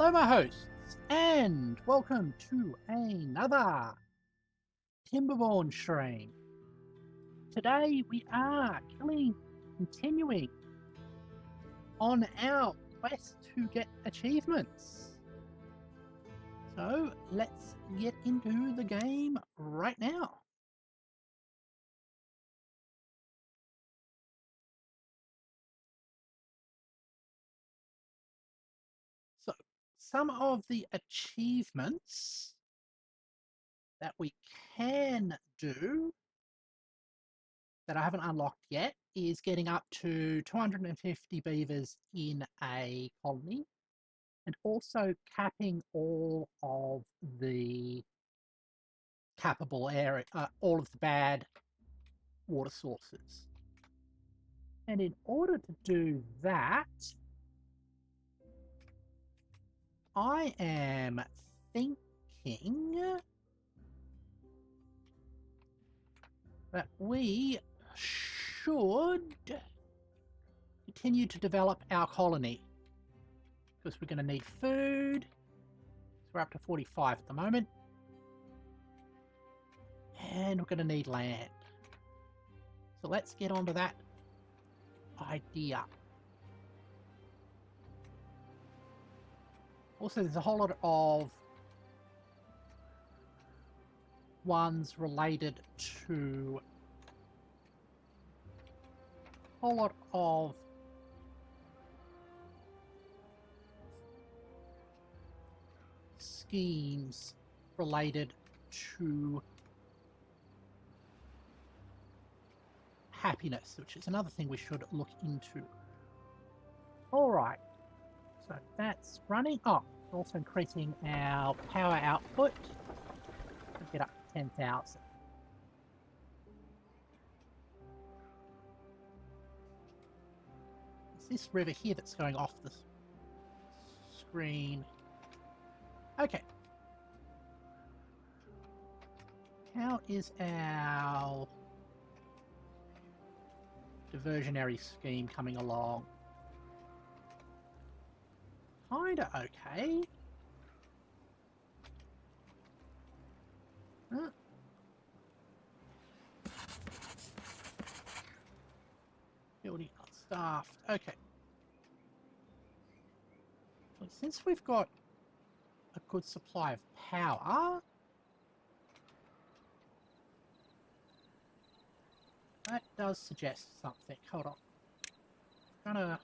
Hello, my hosts, and welcome to another Timberborn stream. Today we are continuing on our quest to get achievements. So let's get into the game right now. So some of the achievements that we can do that I haven't unlocked yet is getting up to 250 beavers in a colony, and also capping all of the cappable area, all of the bad water sources. And in order to do that, I am thinking that we should continue to develop our colony, because we're going to need food. So we're up to 45 at the moment, and we're going to need land. So let's get onto that idea. Also, there's a whole lot of ones related to a whole lot of schemes related to happiness, which is another thing we should look into. All right, so that's running. Oh, also increasing our power output to get up to 10,000. It's this river here that's going off the screen. Okay. How is our diversionary scheme coming along? Kinda okay. Huh? Building unstaffed. Okay. Well, since we've got a good supply of power, that does suggest something. Hold on. I'm gonna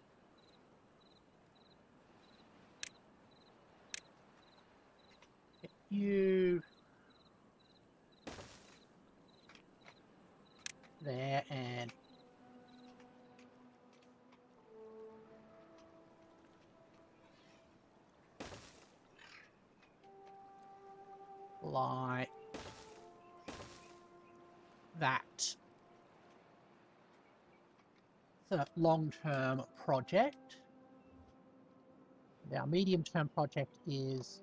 get you there, and like that. It's a long-term project. Our medium-term project is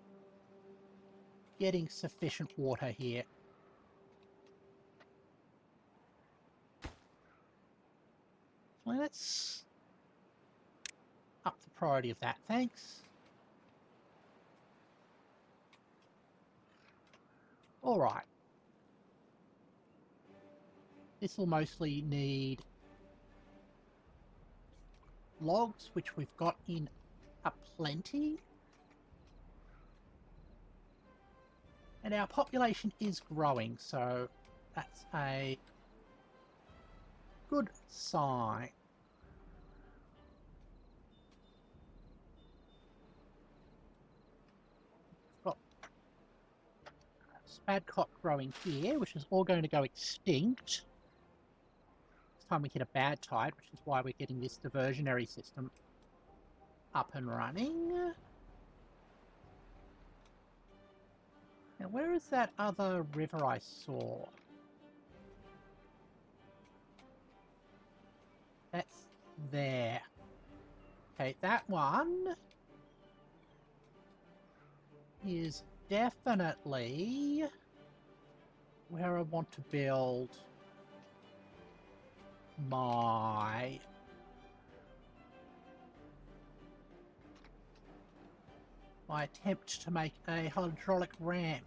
getting sufficient water here. Well, let's up the priority of that, thanks. Alright. This will mostly need logs, which we've got in aplenty. And our population is growing, so that's a good sign. We've got spadcot growing here, which is all going to go extinct. This time we hit a bad tide, which is why we're getting this diversionary system up and running. Now, where is that other river I saw? That's there. Okay, that one is definitely where I want to build my my attempt to make a hydraulic ramp.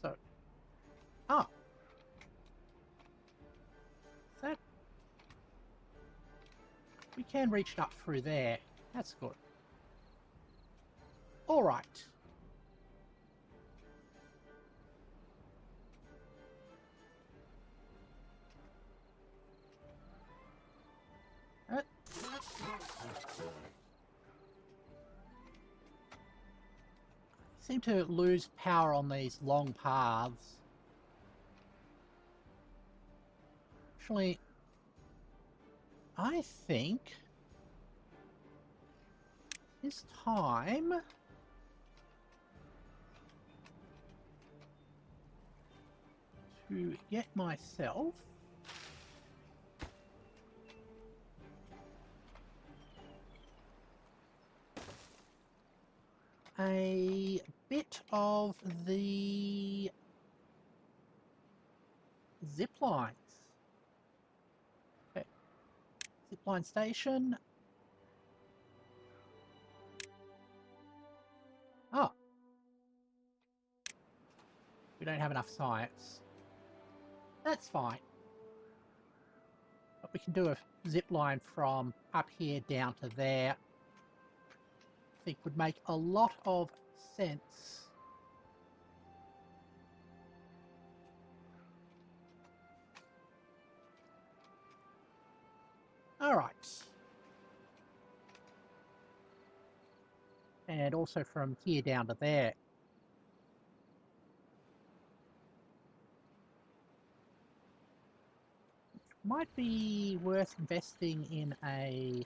So, ah, that we can reach it up through there. That's good. All right. Seem to lose power on these long paths. Actually, I think it's time to get myself a bit of the zip lines. Okay. Zipline station. Oh. We don't have enough science. That's fine. But we can do a zip line from up here down to there. I think would make a lot of sense. All right. And also from here down to there. Might be worth investing in a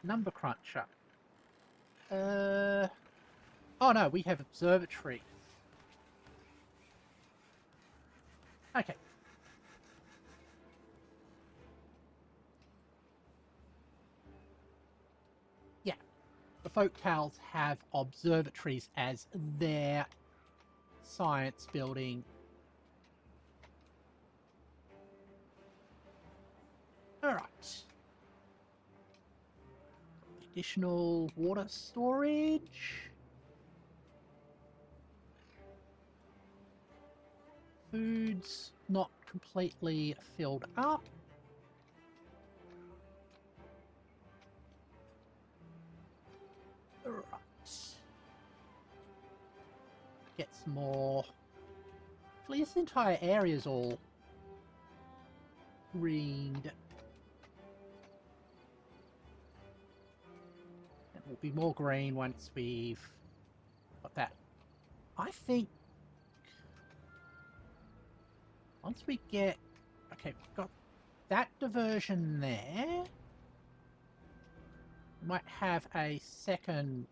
number cruncher. Oh no, we have observatories. Okay. Yeah. The folktales have observatories as their science building. Alright. Additional water storage. Food's not completely filled up. Right. Get some more. Actually, this entire area is all greened. It will be more green once we've got that. I think once we get... Okay, we've got that diversion there. We might have a second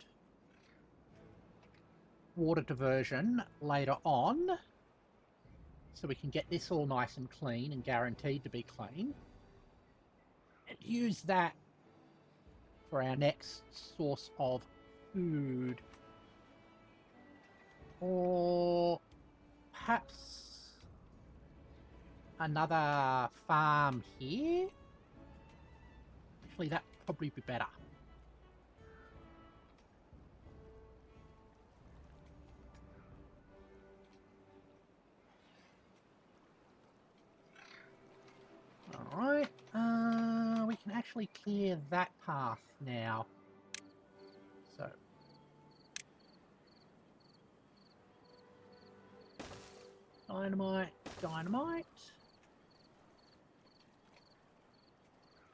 water diversion later on. So we can get this all nice and clean and guaranteed to be clean. And use that for our next source of food. Or perhaps another farm here. Actually, that'd probably be better. Alright, we can actually clear that path now. So. Dynamite, dynamite.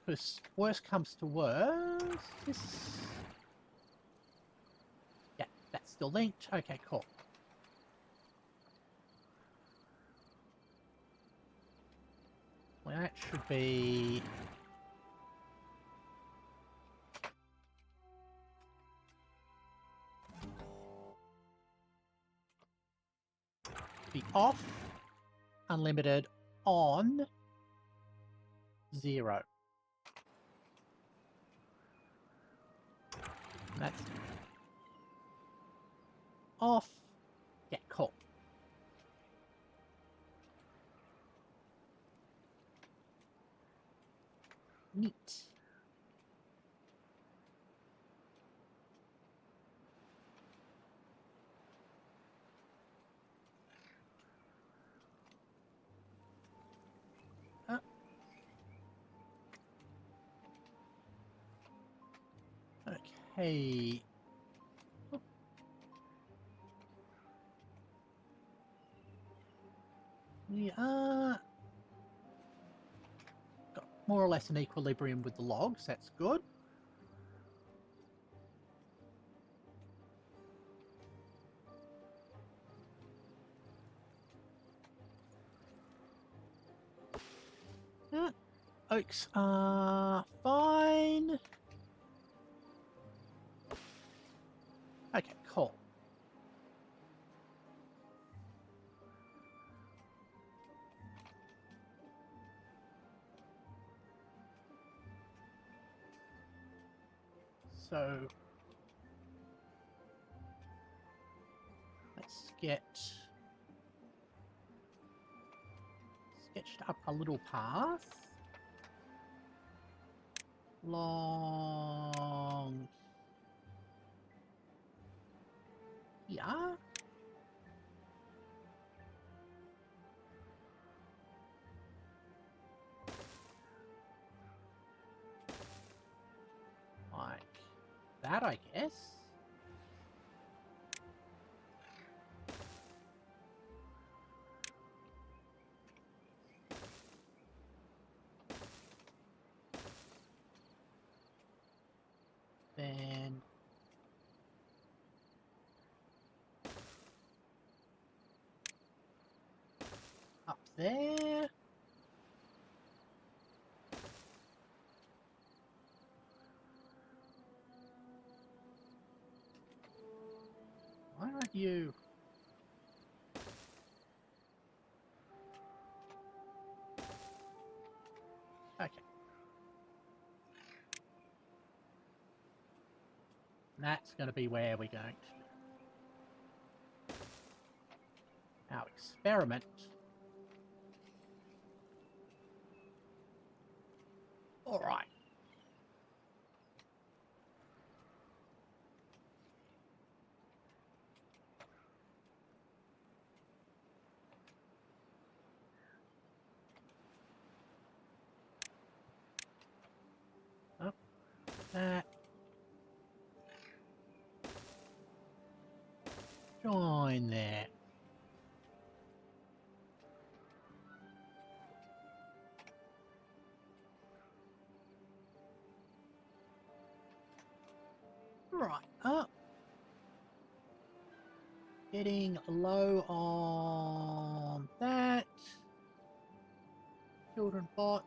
Because worst comes to worst, this... Yeah, that's still linked. Okay, cool. Well, that should be... off, unlimited, on, 0. And that's off. Yeah, cool. Neat. Okay. Oh. We are got more or less an equilibrium with the logs. That's good. Oaks are fine. Okay, cool. So let's get sketched up a little path long here. Like that, I guess. Then up there. Why aren't you? Okay. That's going to be where we're going to do our experiment. All right. Oh, that. Join there. Right, up. Getting low on that. Children bots.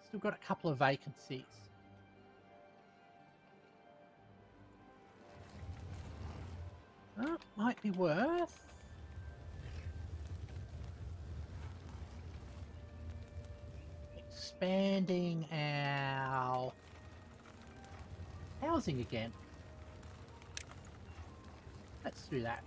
Still got a couple of vacancies. Oh, might be worth. Expanding our housing again. Let's do that.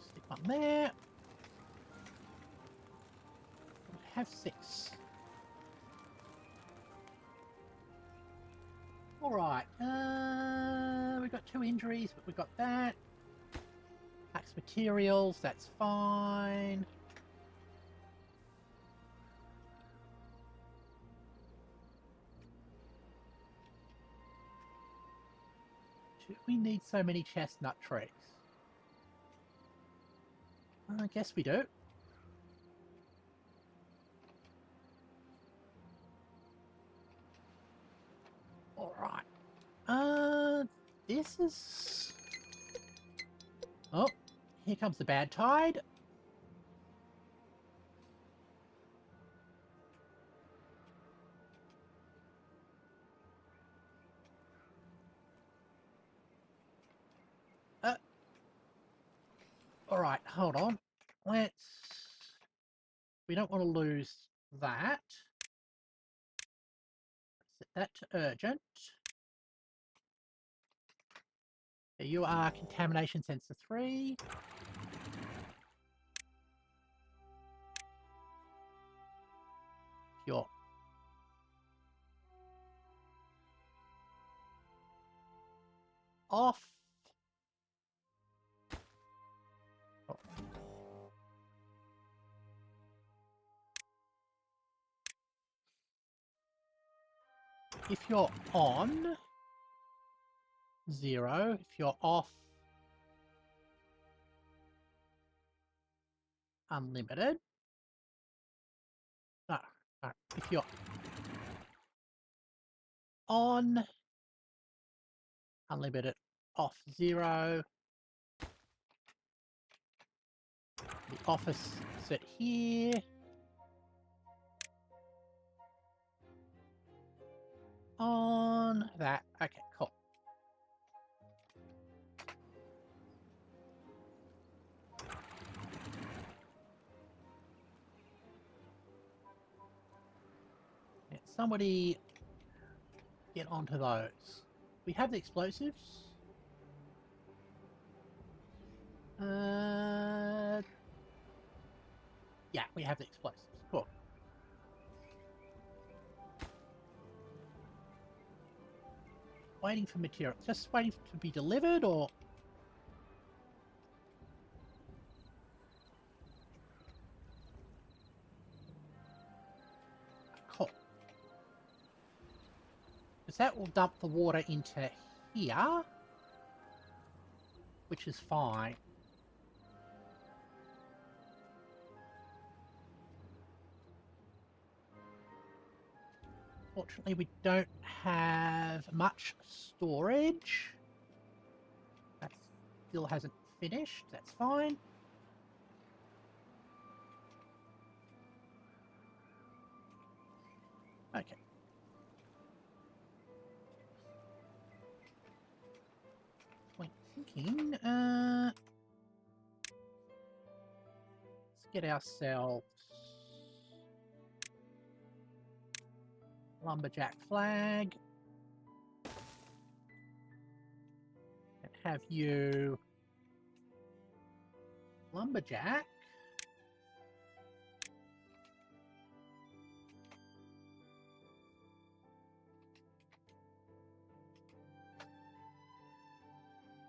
Stick one there. We have 6. Alright, we got 2 injuries, but we got that. Packs materials, that's fine. Do we need so many chestnut trees? I guess we do. Alright. This is... Oh, here comes the bad tide. Alright, hold on. Let's We don't want to lose that. Set that to urgent. So you are contamination sensor 3. You're off. Oh. If you're on, 0. If you're off, unlimited. No, no. If you're on, unlimited, off 0. The office set here. On that. Okay, cool. Yeah, somebody get onto those. We have the explosives. Yeah, we have the explosives. Cool. Waiting for material. Just waiting to be delivered, or... Cool. Because that will dump the water into here, which is fine. Fortunately, we don't have much storage. That still hasn't finished. That's fine. Okay. Point thinking. Let's get ourselves lumberjack flag. And have you lumberjack.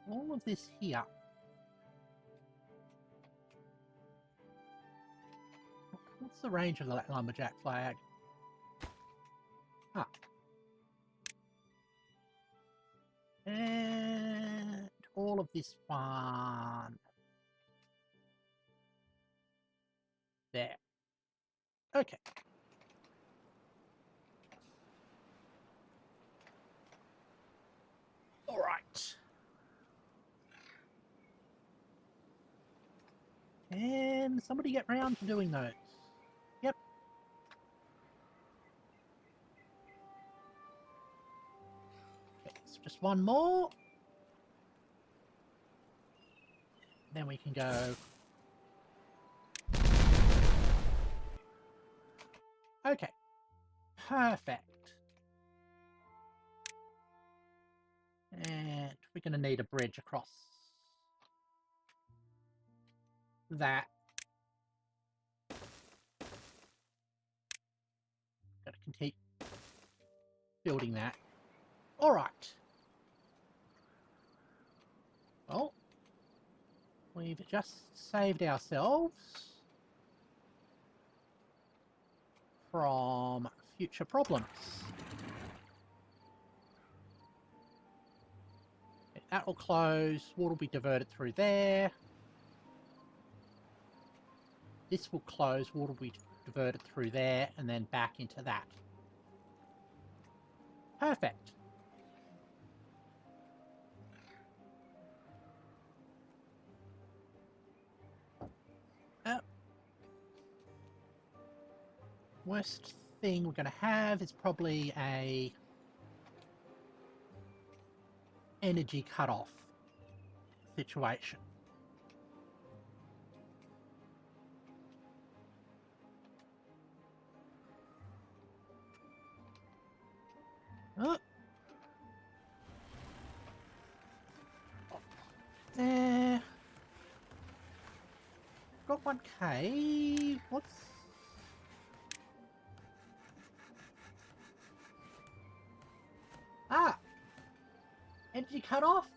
All of this here. What's the range of the lumberjack flag? Ah. And all of this one. There. Okay. All right. And somebody get round to doing those. Yep. Okay, it's just one more. Then we can go. Okay. Perfect. And we're going to need a bridge across that. Got to keep building that. All right. Well, we've just saved ourselves from future problems. That will close. Water will be diverted through there. This will close. Water will be diverted through there and then back into that. Perfect. Worst thing we're going to have is probably a energy cutoff situation. Oh. There. Got one cave. What's... Ah! Energy cut off?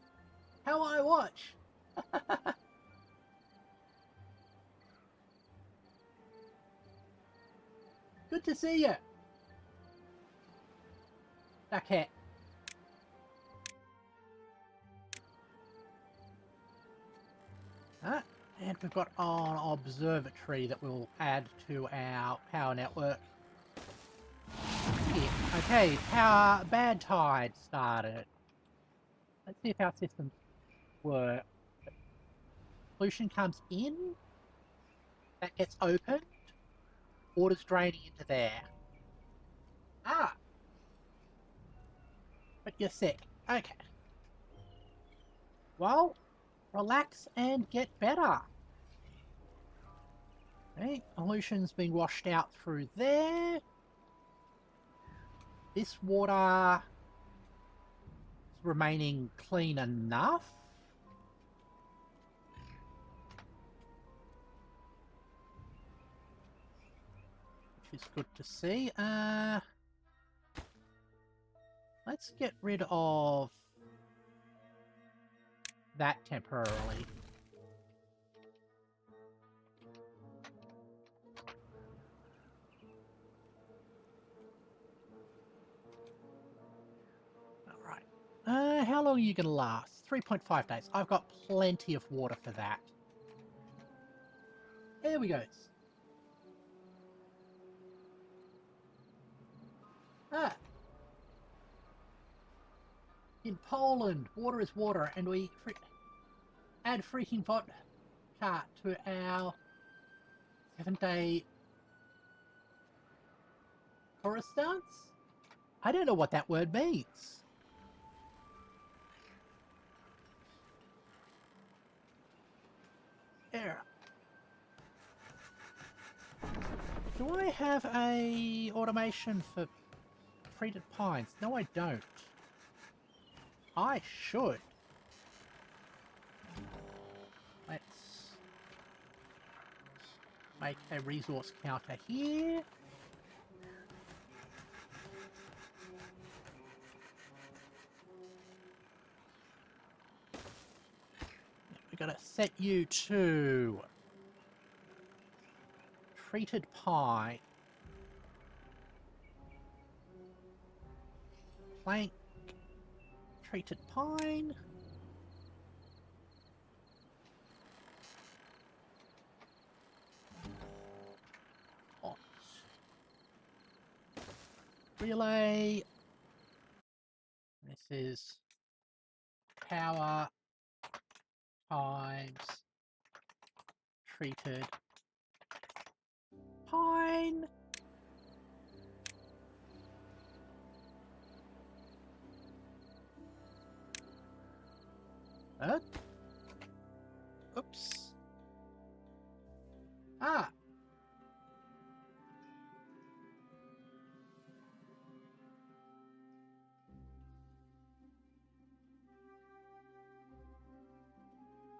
How I watch? Good to see you. Okay. And we've got an observatory that we'll add to our power network. Yeah. Okay, power bad tide started. Let's see if our systems work. Pollution comes in, that gets opened, water's draining into there. Ah! But you're sick. Okay. Well, relax and get better. Okay, pollution's been washed out through there. This water is remaining clean enough. Which is good to see. Let's get rid of that temporarily. Alright. How long are you going to last? 3.5 days. I've got plenty of water for that. There we go. Ah. In Poland, water is water, and we add freaking vodka to our 7-day chorus dance? I don't know what that word means. There. Do I have a automation for treated pines? No, I don't. I should. Let's make a resource counter here. We're gonna set you to treated pine. Plank. Treated pine. Hot. Relay. This is power times treated pine. Oops. Ah.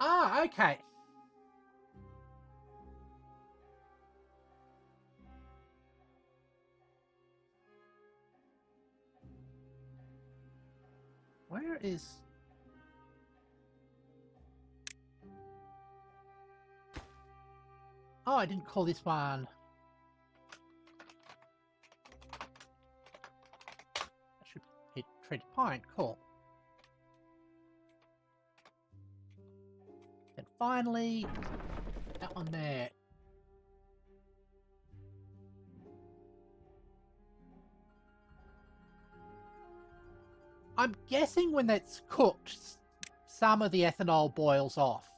Ah, okay. Where is... Oh, I didn't call this one. I should hit treated pine. Cool. And finally, that one there. I'm guessing when that's cooked, some of the ethanol boils off.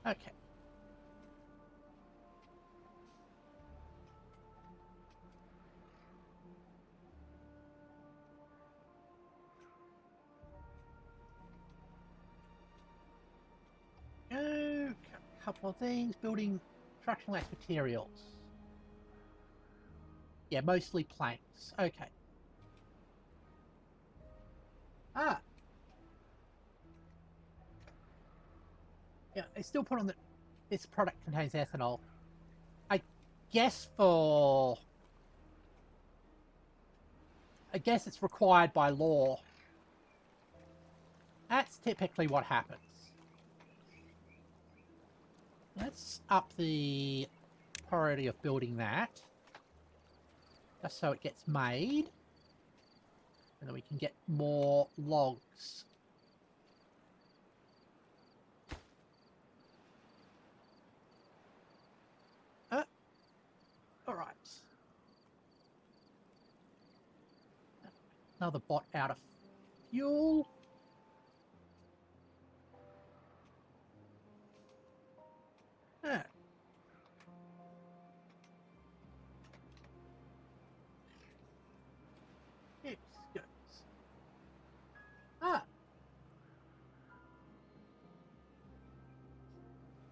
Okay. A couple of things. Building Construction lacks materials. Yeah, mostly planks. Okay. Ah. Yeah, I still put on that this product contains ethanol. I guess for... I guess it's required by law. That's typically what happens. Let's up the priority of building that. Just so it gets made. And then we can get more logs. Alright. Another bot out of fuel. Ah. Excuse. Ah.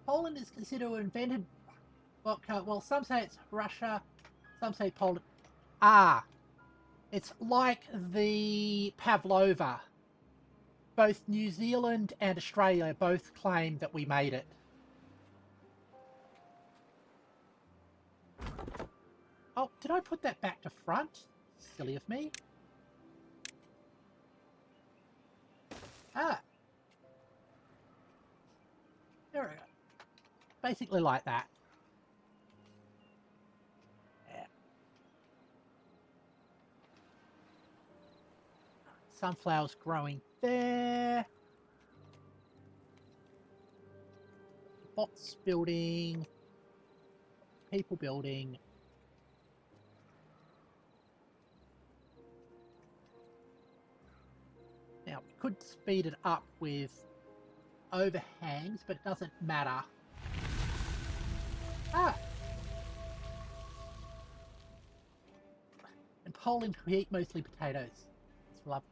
Poland is considered invented. Well, some say it's Russia, some say Poland. Ah, it's like the pavlova. Both New Zealand and Australia both claim that we made it. Oh, did I put that back to front? Silly of me. Ah. There we go. Basically like that. Yeah. Sunflowers growing there. Bots building. People building. Now, we could speed it up with overhangs, but it doesn't matter. Ah! In Poland, we eat mostly potatoes. It's lovely.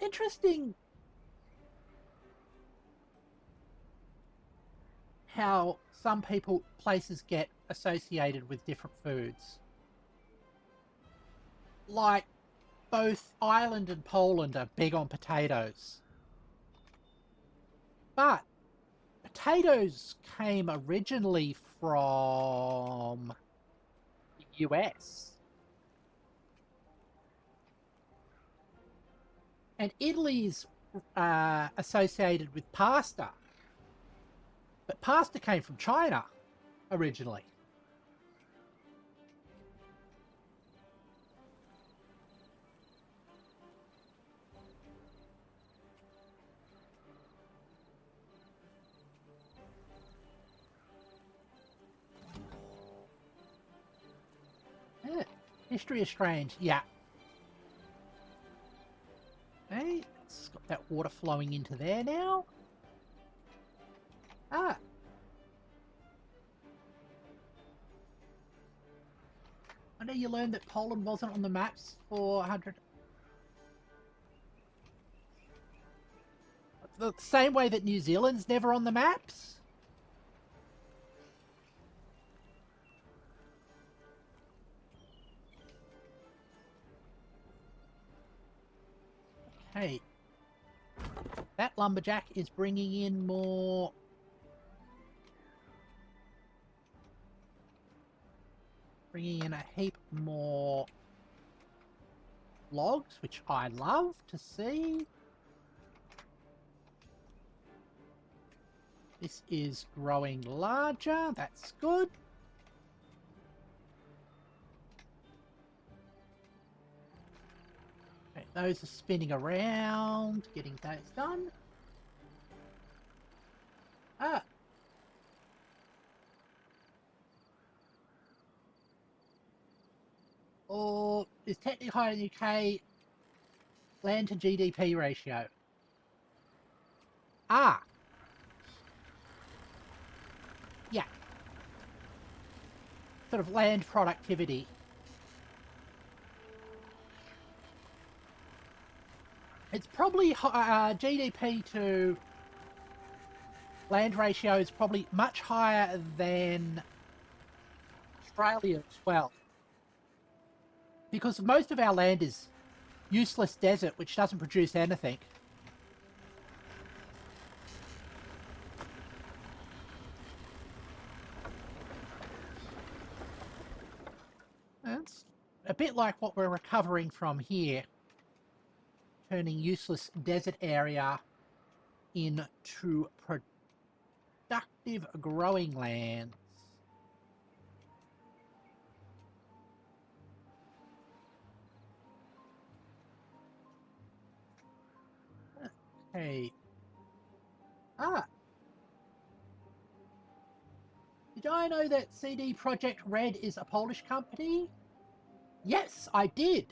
Interesting how some places get associated with different foods. Like, both Ireland and Poland are big on potatoes. But potatoes came originally from the US. And Italy's associated with pasta. But pasta came from China originally. Yeah. History is strange. Yeah. Okay, it's got that water flowing into there now. Ah. I know you learned that Poland wasn't on the maps for 100... The same way that New Zealand's never on the maps? Okay. That lumberjack is bringing in more... Bringing in a heap more logs, which I love to see. This is growing larger. That's good. Okay, those are spinning around, getting those done. Ah. Or is technically higher in the UK land to GDP ratio? Ah. Yeah. Sort of land productivity. It's probably GDP to land ratio is probably much higher than Australia as well. Because most of our land is useless desert, which doesn't produce anything. That's a bit like what we're recovering from here. Turning useless desert area into productive growing lands. Okay. Ah. Did I know that CD Projekt Red is a Polish company? Yes, I did.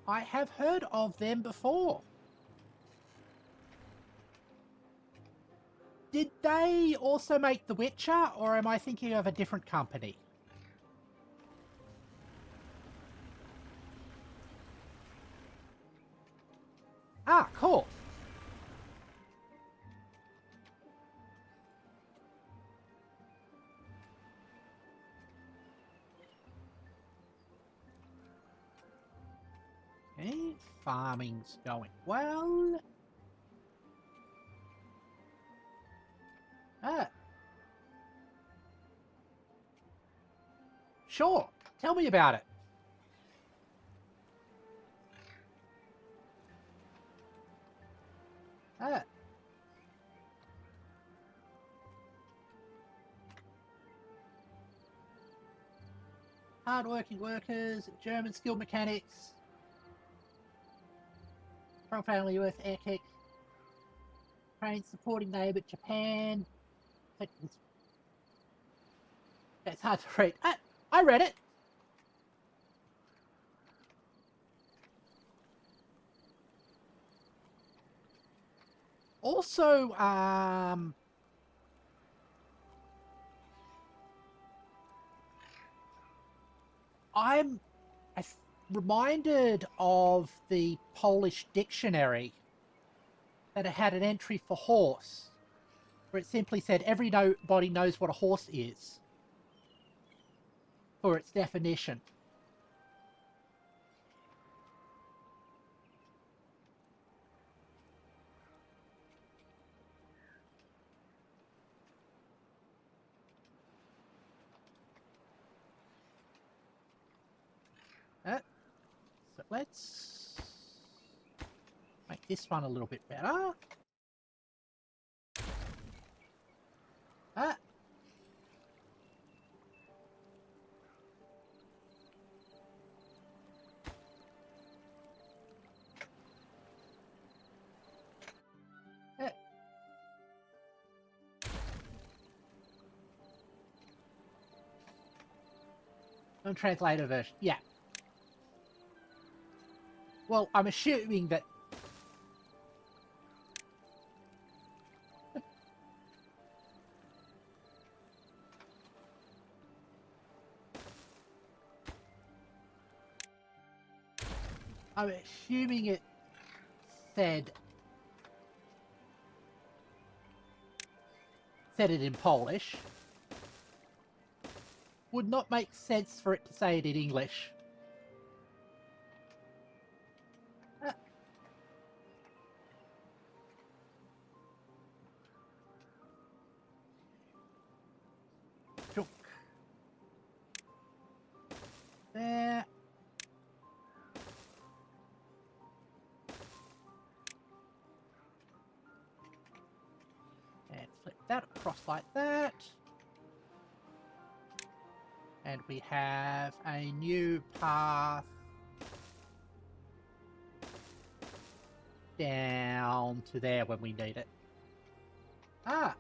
I have heard of them before. Did they also make The Witcher, or am I thinking of a different company? Ah, cool. Okay, farming's going well. Ah. Sure, tell me about it. Ah. Hard-working workers, German skilled mechanics, strong family US air kick, trained supporting neighbour Japan. It's hard to read. Ah, I read it. Also, I'm reminded of the Polish dictionary that it had an entry for horse, where it simply said everybody knows what a horse is for its definition. So let's make this one a little bit better. Ah. Ah. Untranslated version. Yeah. Well, I'm assuming that... I'm assuming it said it in Polish. Would not make sense for it to say it in English. Ah. There. And flip that across like that. And we have a new path down to there when we need it. Ah.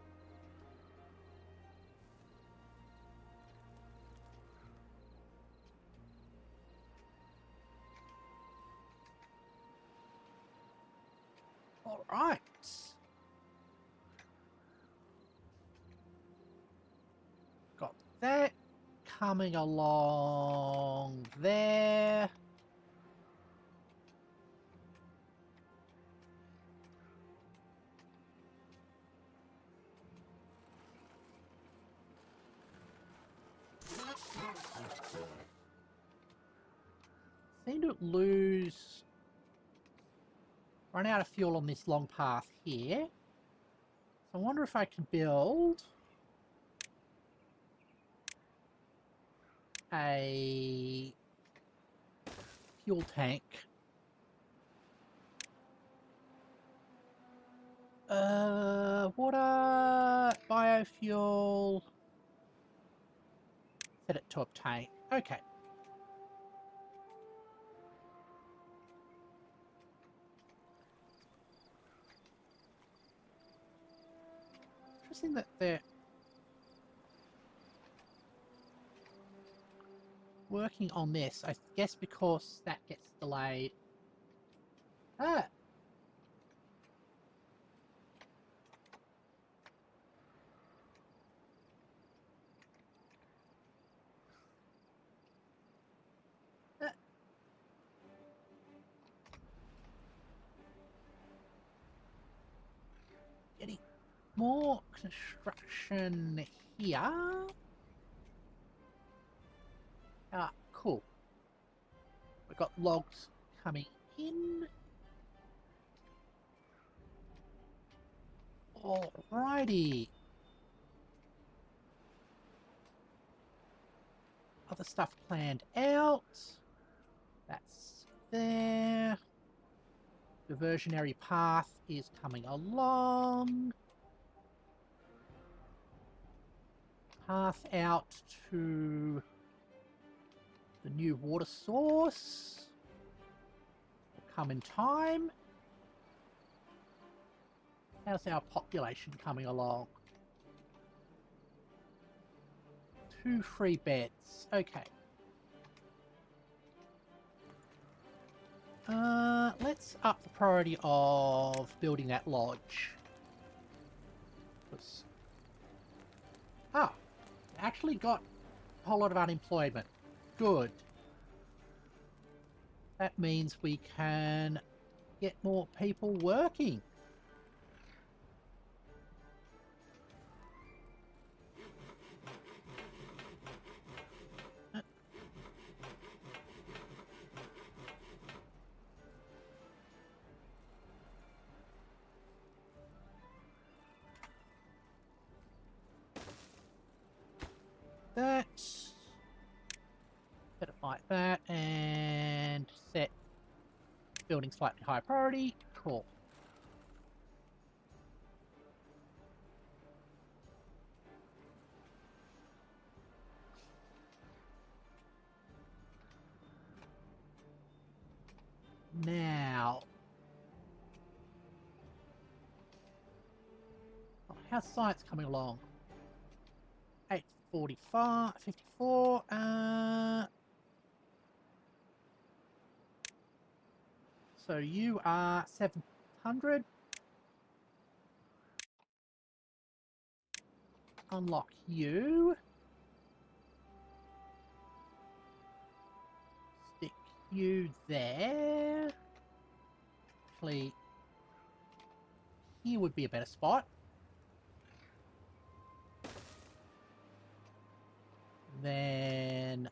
All right. Got that coming along there. to run out of fuel on this long path here. So I wonder if I can build a fuel tank. Water, biofuel, set it to obtain. Okay. Interesting that they're working on this. I guess because that gets delayed. Ah! Getting more construction here. Ah, cool. We've got logs coming in. Alrighty. Other stuff planned out. That's there. Diversionary path is coming along. Path out to the new water source will come in time. How's our population coming along? 2 free beds. Okay. Let's up the priority of building that lodge. Actually got a whole lot of unemployment. Good. That means we can get more people working. That. Set it like that and set building slightly higher priority. Cool. Now, how's science coming along? 845, 54. So you are 700. Unlock you. Stick you there. Actually, here would be a better spot. Then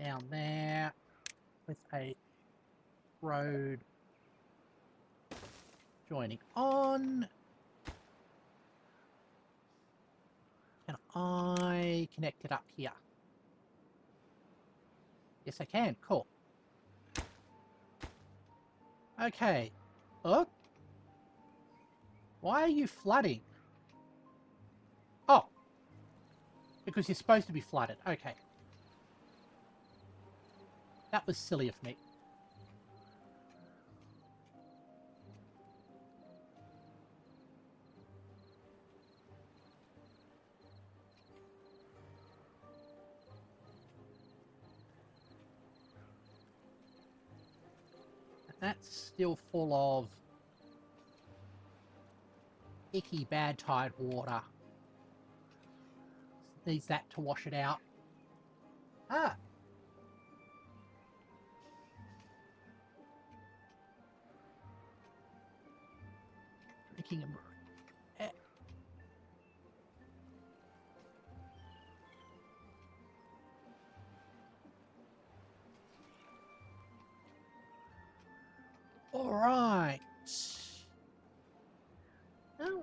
down there with a road joining on. Can I connect it up here? Yes, I can. Cool. Okay. Look. Why are you flooding? Oh. Because you're supposed to be flooded. Okay. That was silly of me. That's still full of icky bad tide water. Needs that to wash it out. Ah. picking them. All right. Now,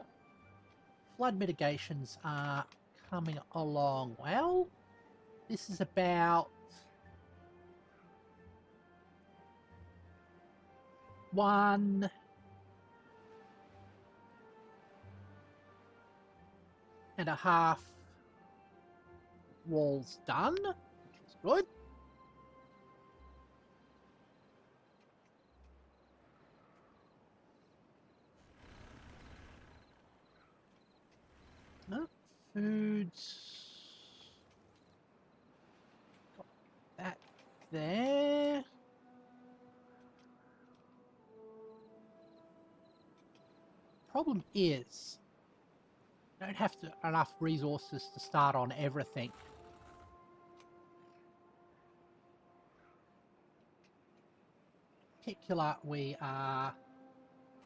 flood mitigations are coming along well. This is about 1.5 walls done, which is good. No, foods. Got that there. Problem is, I don't have enough resources to start on everything. In particular, we are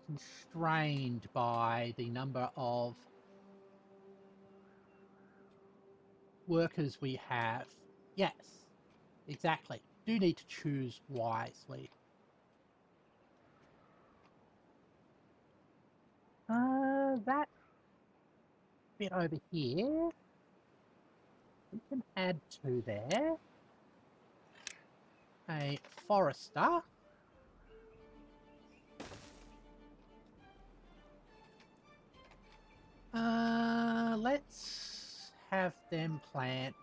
constrained by the number of workers we have. Yes, exactly. Do need to choose wisely. That bit over here, we can add to there. A forester. Let's have them plant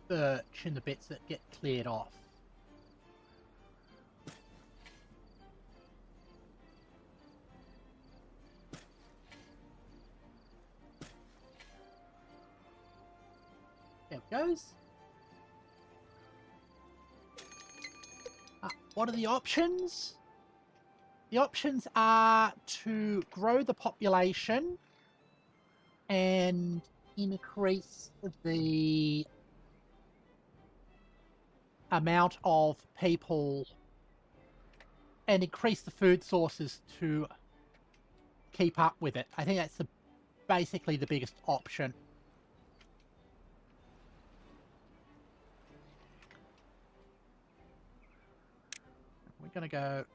birch in the bits that get cleared off. There it goes. What are the options? The options are to grow the population and increase the amount of people and increase the food sources to keep up with it. I think that's basically the biggest option. We're going to go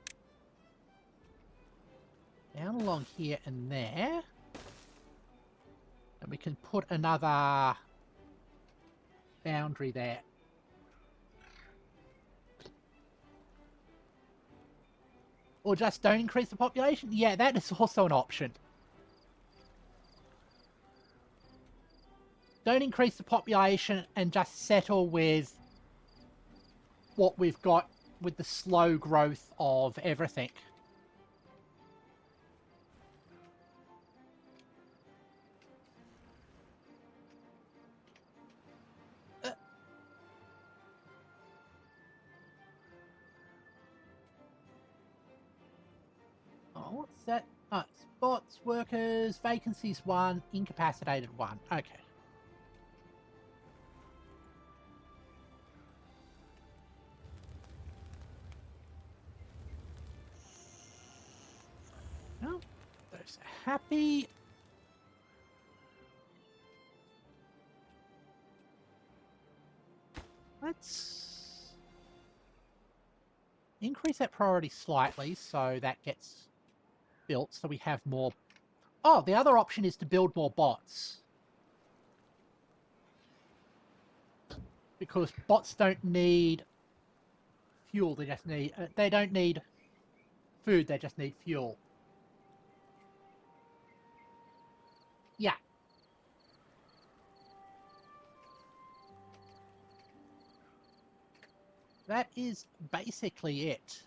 down along here and there. And we can put another boundary there. Or just don't increase the population? Yeah, that is also an option. Don't increase the population and just settle with what we've got with the slow growth of everything. Oh, what's that? Oh, spots, workers, vacancies 1, incapacitated 1. Okay. Well, those are happy. Let's increase that priority slightly so that gets built so we have more. Oh, the other option is to build more bots. Because bots don't need fuel, they just need... they don't need food, they just need fuel. Yeah. That is basically it.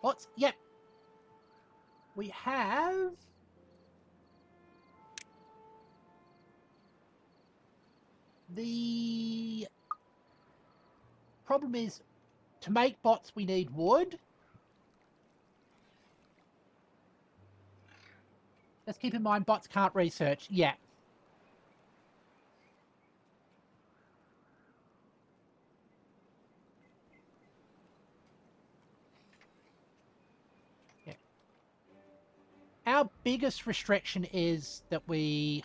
Bots? Yep. We have... The problem is, to make bots we need wood. Let's keep in mind bots can't research. Yeah. our biggest restriction is that we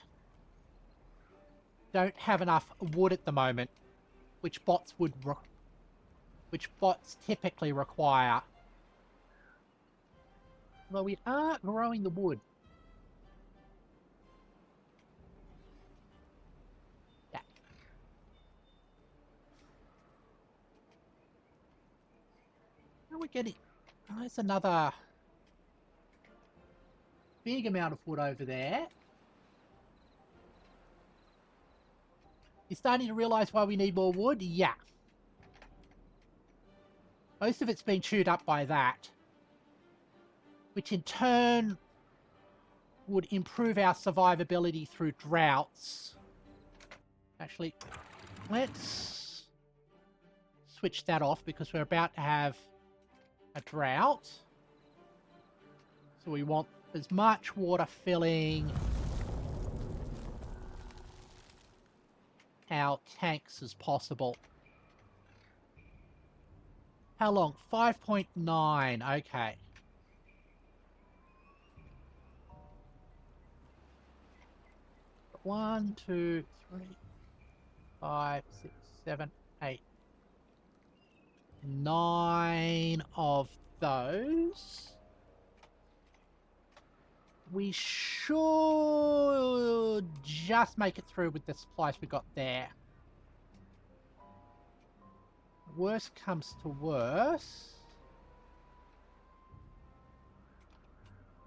don't have enough wood at the moment, which bots typically require. Well, we are growing the wood. Yeah. Now we're getting. Oh, there's another big amount of wood over there. You're starting to realise why we need more wood? Yeah. Most of it's been chewed up by that, which in turn would improve our survivability through droughts. Actually, let's switch that off because we're about to have a drought. So we want as much water filling our tanks as possible. How long? 5.9. Okay. One, two, three, 5, 6, 7, 8, 9 of those. We should just make it through with the supplies we got there. Worst comes to worst,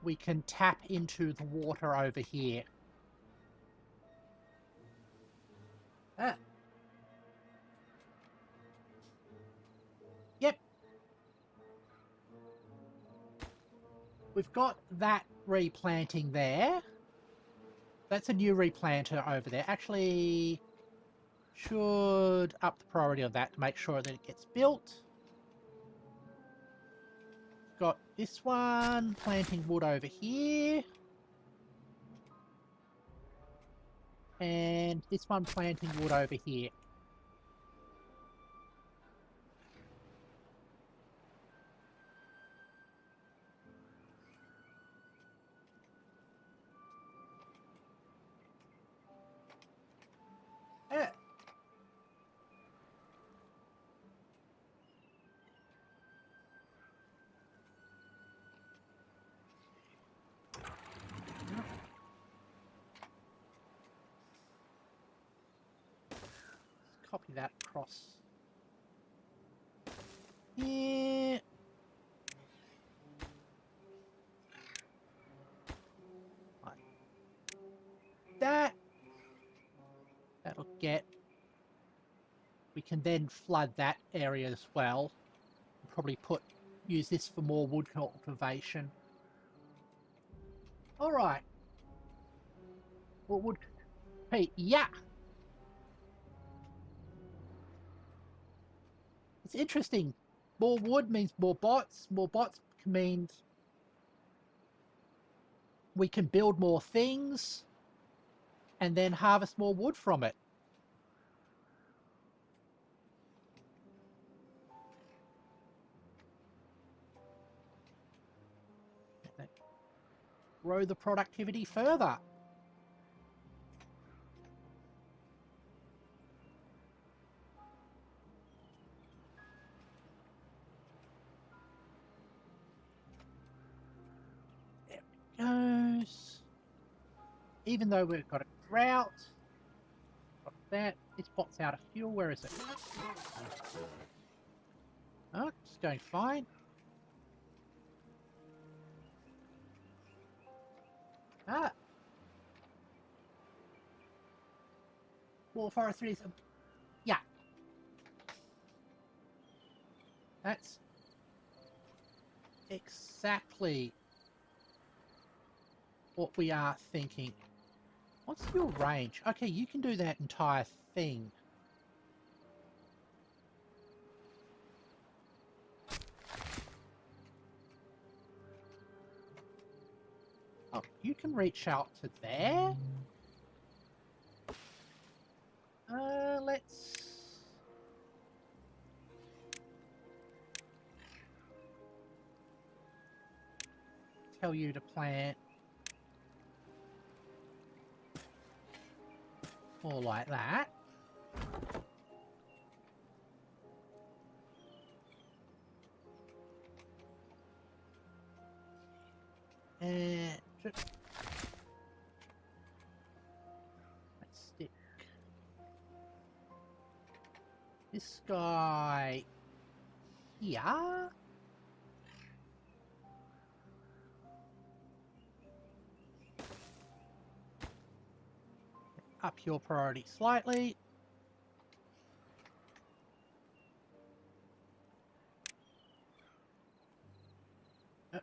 we can tap into the water over here. Ah. Yep. We've got that replanting there. That's a new replanter over there. Actually, should up the priority of that to make sure that it gets built. Got this one planting wood over here. And this one planting wood over here. Yeah. Copy that across here. Like that. That'll get... We can then flood that area as well. Probably use this for more wood cultivation. Alright. What would... Hey, yeah! It's interesting. More wood means more bots. More bots means we can build more things and then harvest more wood from it. Grow the productivity further. There it goes. Even though we've got a drought, got that. This bot's out of fuel. Where is it? Oh, it's going fine. Ah. More forestry. Yeah. That's exactly what we are thinking. What's your range? Okay, you can do that entire thing. Oh, you can reach out to there. Let's... tell you to plant Or like that. And let's stick this guy here. Up your priority slightly. Oops.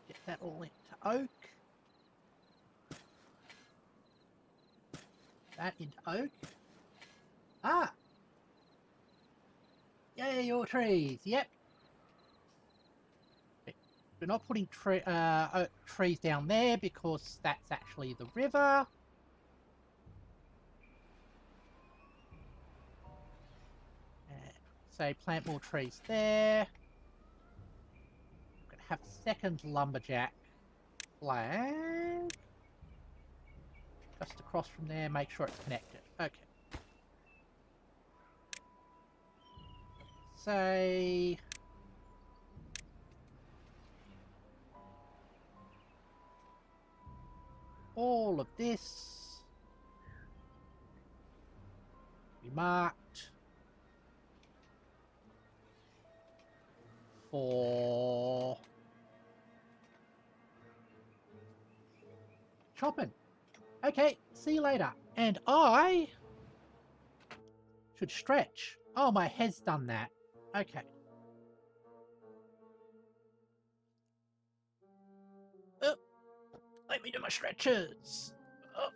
Get that all into oak. That into oak. Ah! Yay, your trees. Yep. We're not putting trees down there because that's actually the river. So plant more trees there. We're going to have a second lumberjack flag. Just across from there, make sure it's connected. Okay. Say... all of this be marked for chopping. Okay, see you later. And I should stretch. Oh, my head's done that. Okay. Oh, let me do my stretches. Oh.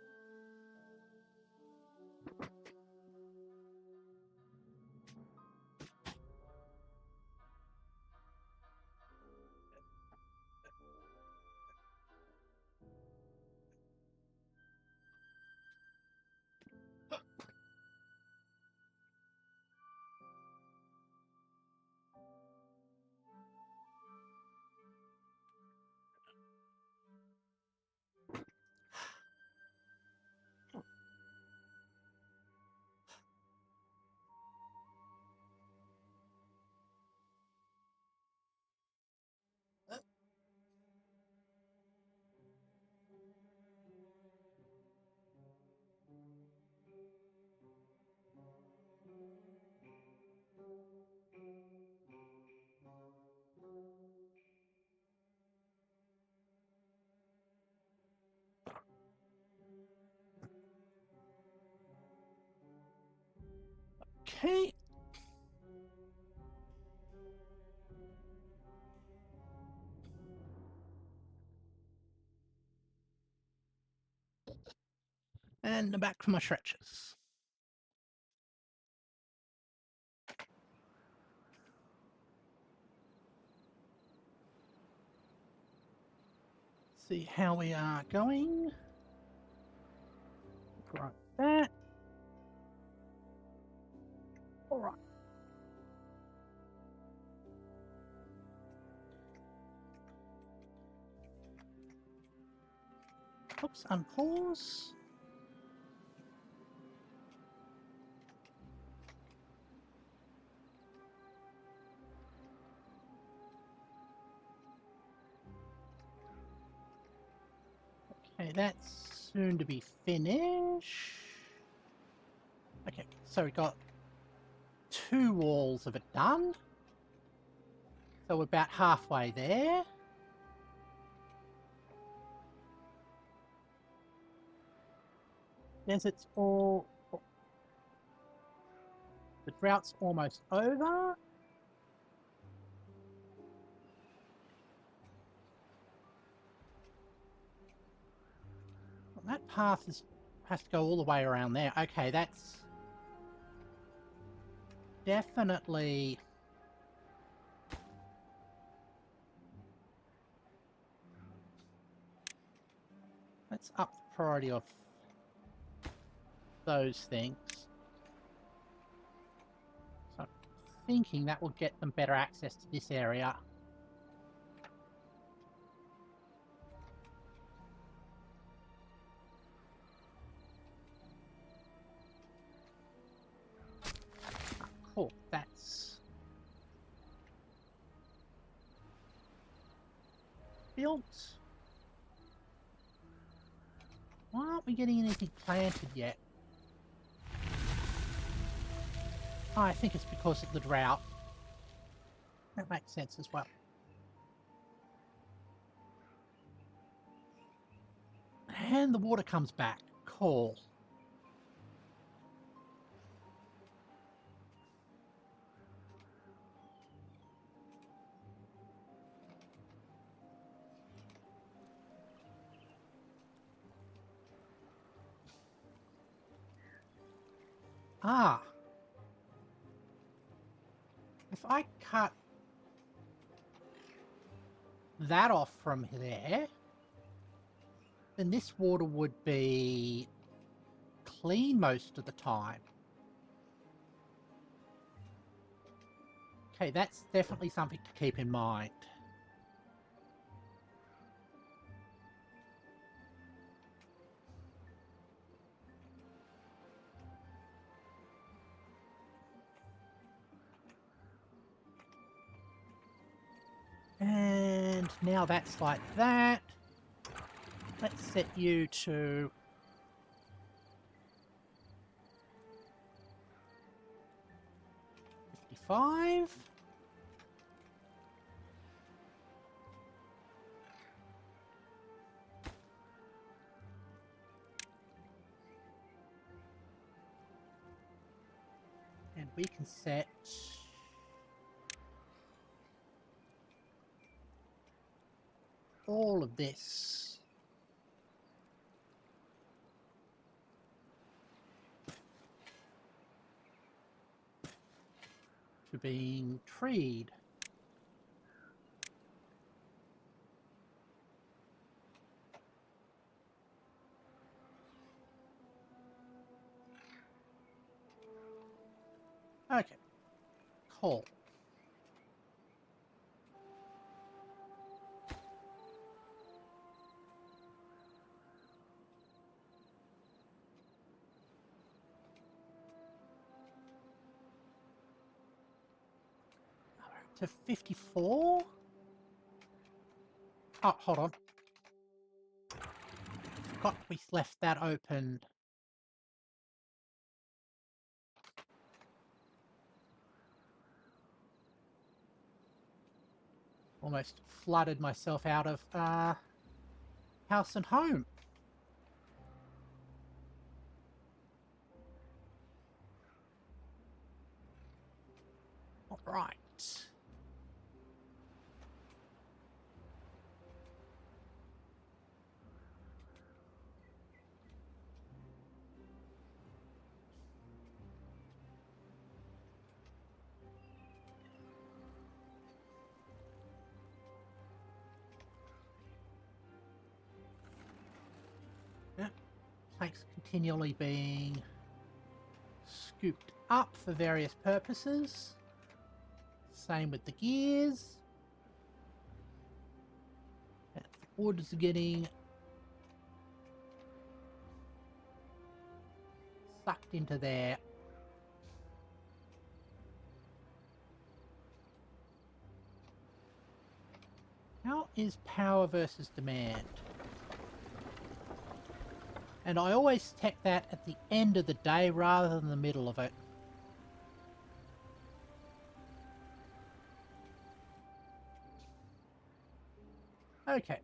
Okay. And back to my stretches. See how we are going. Like that. All right. Oops, unpause. Okay, that's soon to be finished. Okay, so we got 2 walls of it done. So we're about halfway there. Desert's all... the drought's almost over. Well, that path has to go all the way around there. Okay, that's definitely... let's up the priority of those things. So I'm thinking that will get them better access to this area. Cool, that's built. Why aren't we getting anything planted yet? Oh, I think it's because of the drought. That makes sense as well. And the water comes back. Cool. Ah. If I cut that off from there, then this water would be clean most of the time. Okay, that's definitely something to keep in mind. And now that's like that. Let's set you to 55. And we can set all of this to being treed. Okay, cool. To 54? Oh, hold on. Forgot we left that open. Almost flooded myself out of house and home. All right. Yep. Planks continually being scooped up for various purposes. Same with the gears. And the wood's getting sucked into there. How is power versus demand? And I always check that at the end of the day rather than the middle of it. Okay.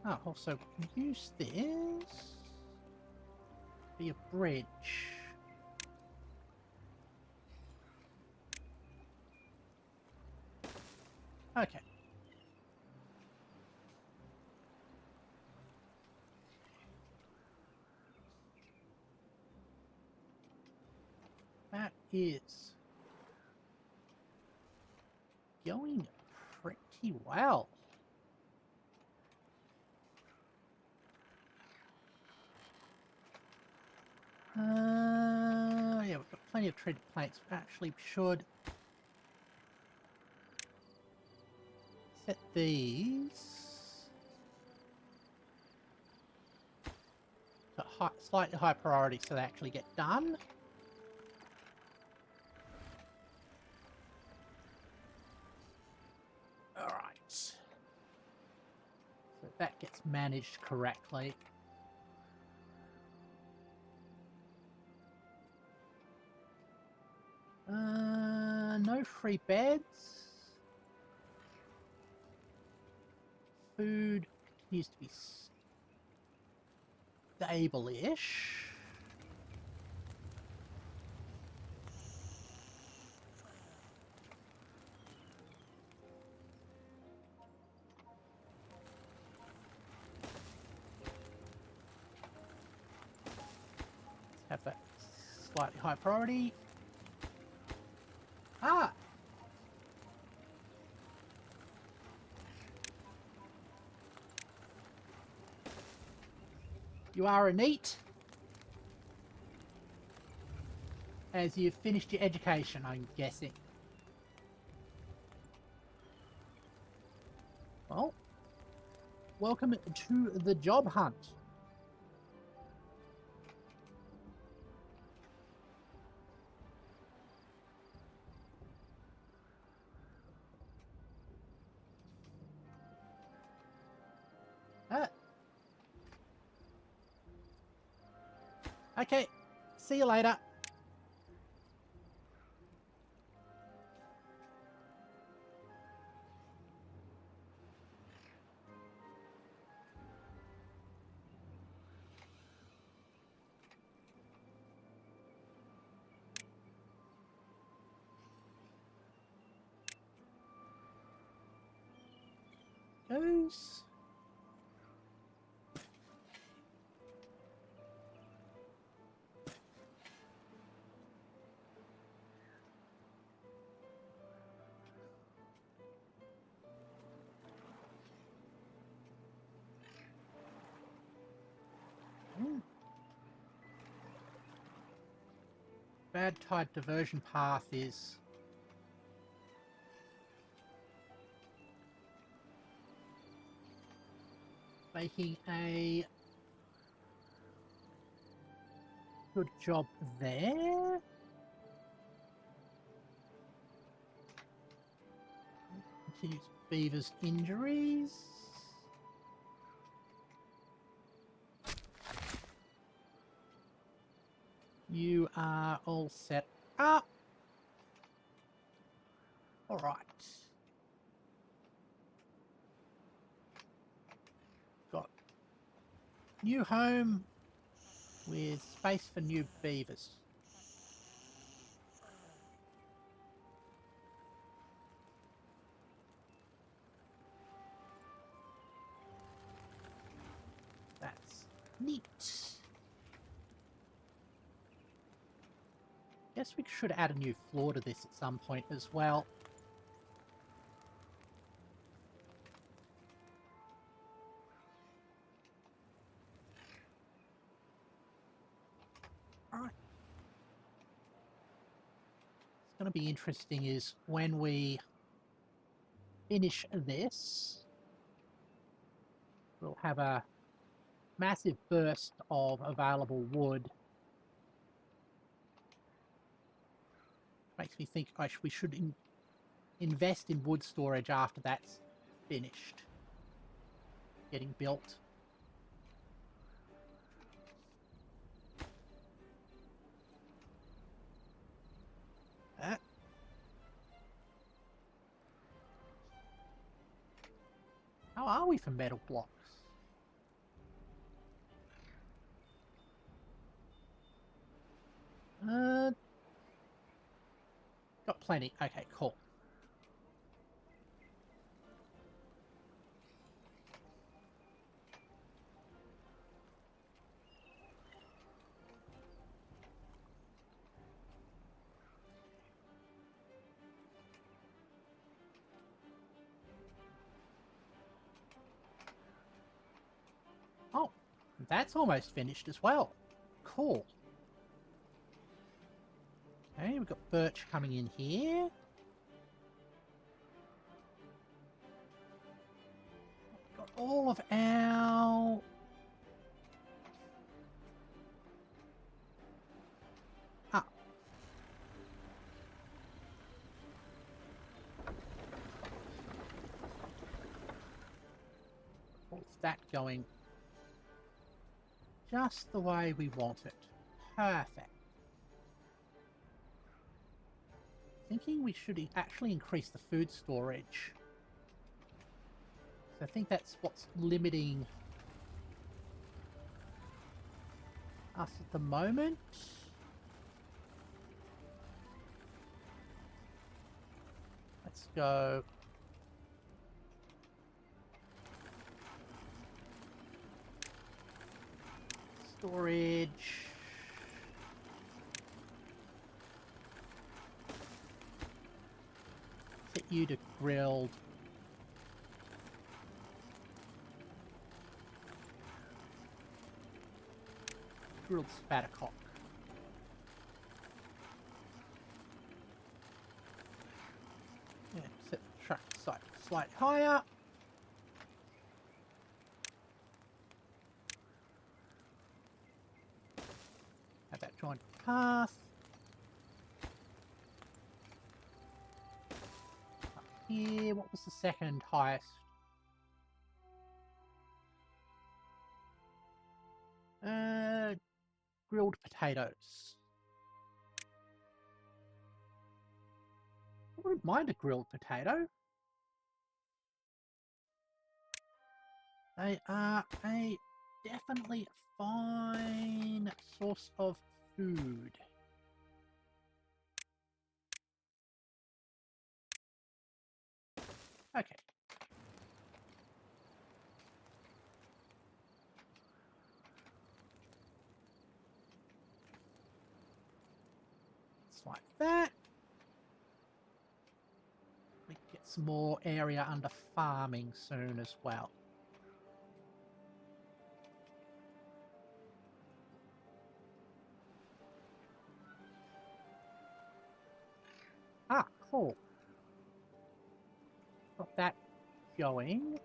Oh, also use this. Be a bridge. Okay. That is going pretty well. Yeah, we've got plenty of treated plates. We actually should Set these to slightly high priority so they actually get done. Alright. So that gets managed correctly. No free beds. Food continues to be stable-ish. Let's have that slightly high priority. Ah! You are a neat, as you've finished your education, I'm guessing. Well, welcome to the job hunt. Okay, see you later. Goes. Bad tide diversion path is making a good job there. Continues beaver's injuries. You are all set up. All right. Got new home with space for new beavers. That's neat. Guess we should add a new floor to this at some point as well. Alright. What's going to be interesting is when we finish this, we'll have a massive burst of available wood. Makes me think we should invest in wood storage after that's finished getting built. How are we for metal blocks? Got plenty. Okay, cool. Oh, that's almost finished as well. Cool. Okay, we've got birch coming in here. all of our... Ah. What's that going? Just the way we want it. Perfect. Thinking we should actually increase the food storage. So I think that's what's limiting us at the moment. Let's go. Storage. Set you to grilled. Grilled spattercock. And set the truck site slightly higher. Have that joint path. Up here, what was the second highest? Grilled potatoes. I wouldn't mind a grilled potato. They are a definitely fine source of food. Okay. Just like that. We can get some more area under farming soon as well. Ah, cool. Got that going.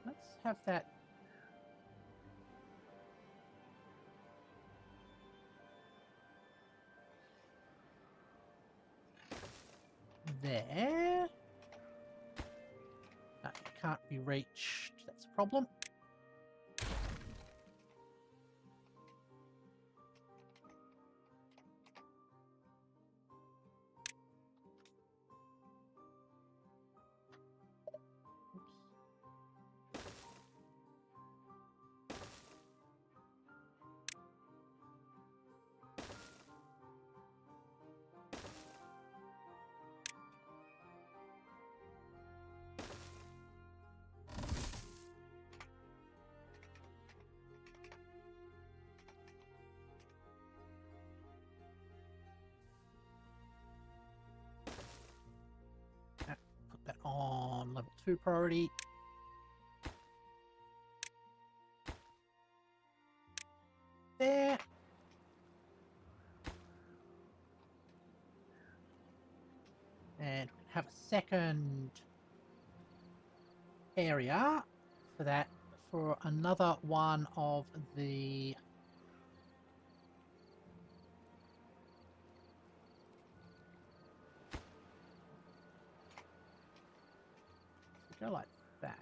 Let's have that. There. No, it can't be reached. That's a problem. Put that on level 2 priority. There. And we can have a second area for that, for another one of the go like that.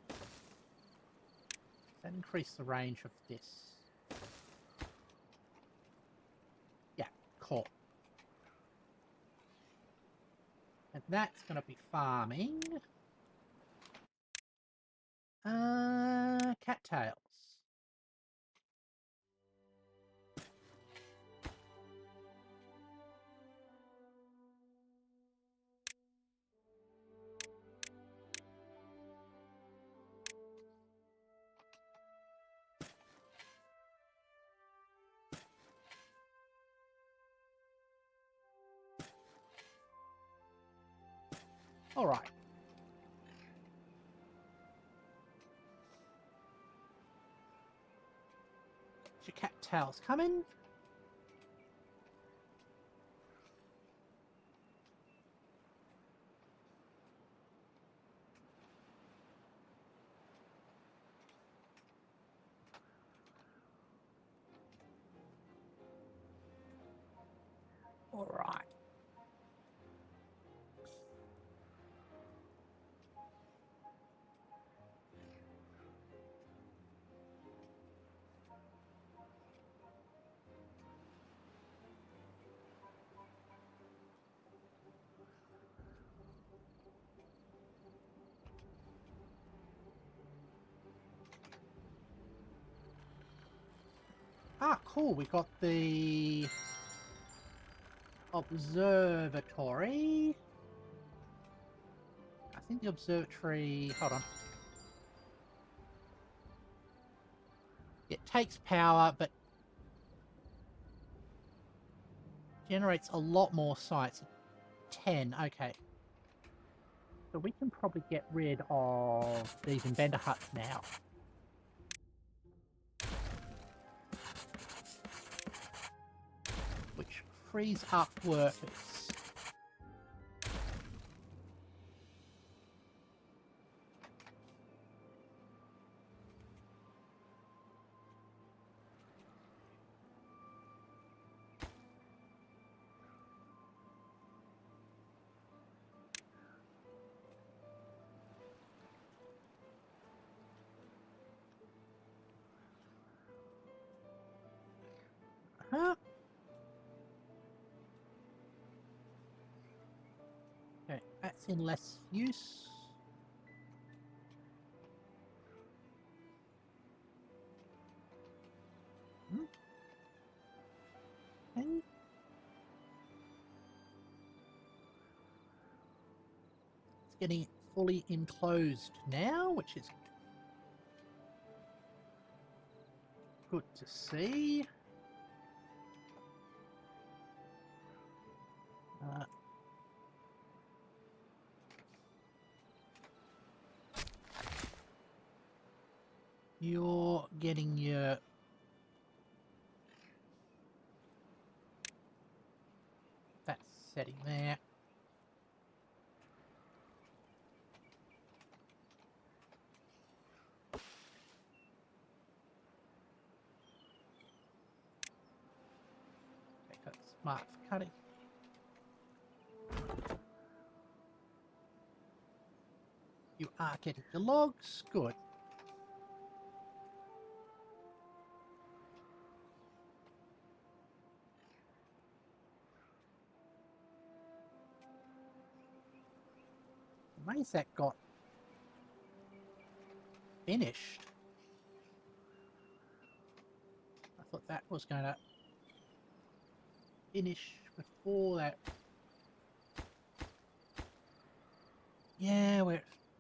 Does that increase the range of this? Yeah, cool. And that's going to be farming. Cattails. All right. Your cattails coming. All right. Ah, cool. We got the observatory. I think the observatory... Hold on. It takes power, but generates a lot more sites. 10, okay. So we can probably get rid of these inventor huts now. Which frees up workers. Huh? Okay, that's in less use. Okay. It's getting fully enclosed now, which is good to see. You're getting your that setting there. Okay, got smart for cutting. You are getting the logs. Good. Amazed that got finished. I thought that was going to finish before that. Yeah,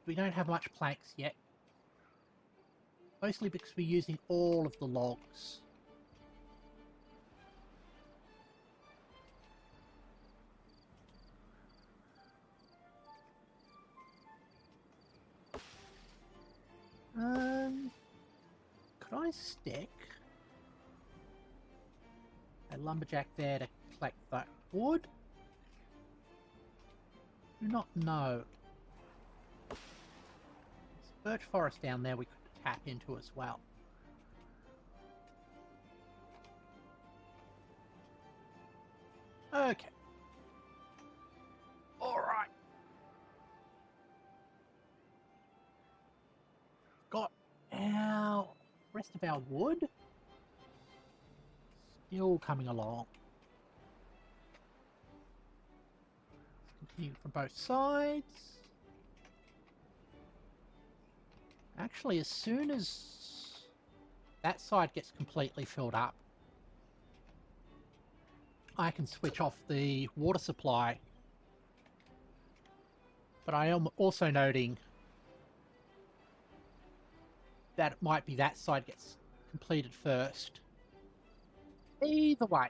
we don't have much planks yet. Mostly because we're using all of the logs. Could I stick a lumberjack there to collect that wood? Do not know. There's a birch forest down there we could tap into as well. Okay. Alright. Got our rest of our wood. Still coming along. Continue from both sides. Actually, as soon as that side gets completely filled up, I can switch off the water supply. But I am also noting that it might be that side gets completed first. Either way.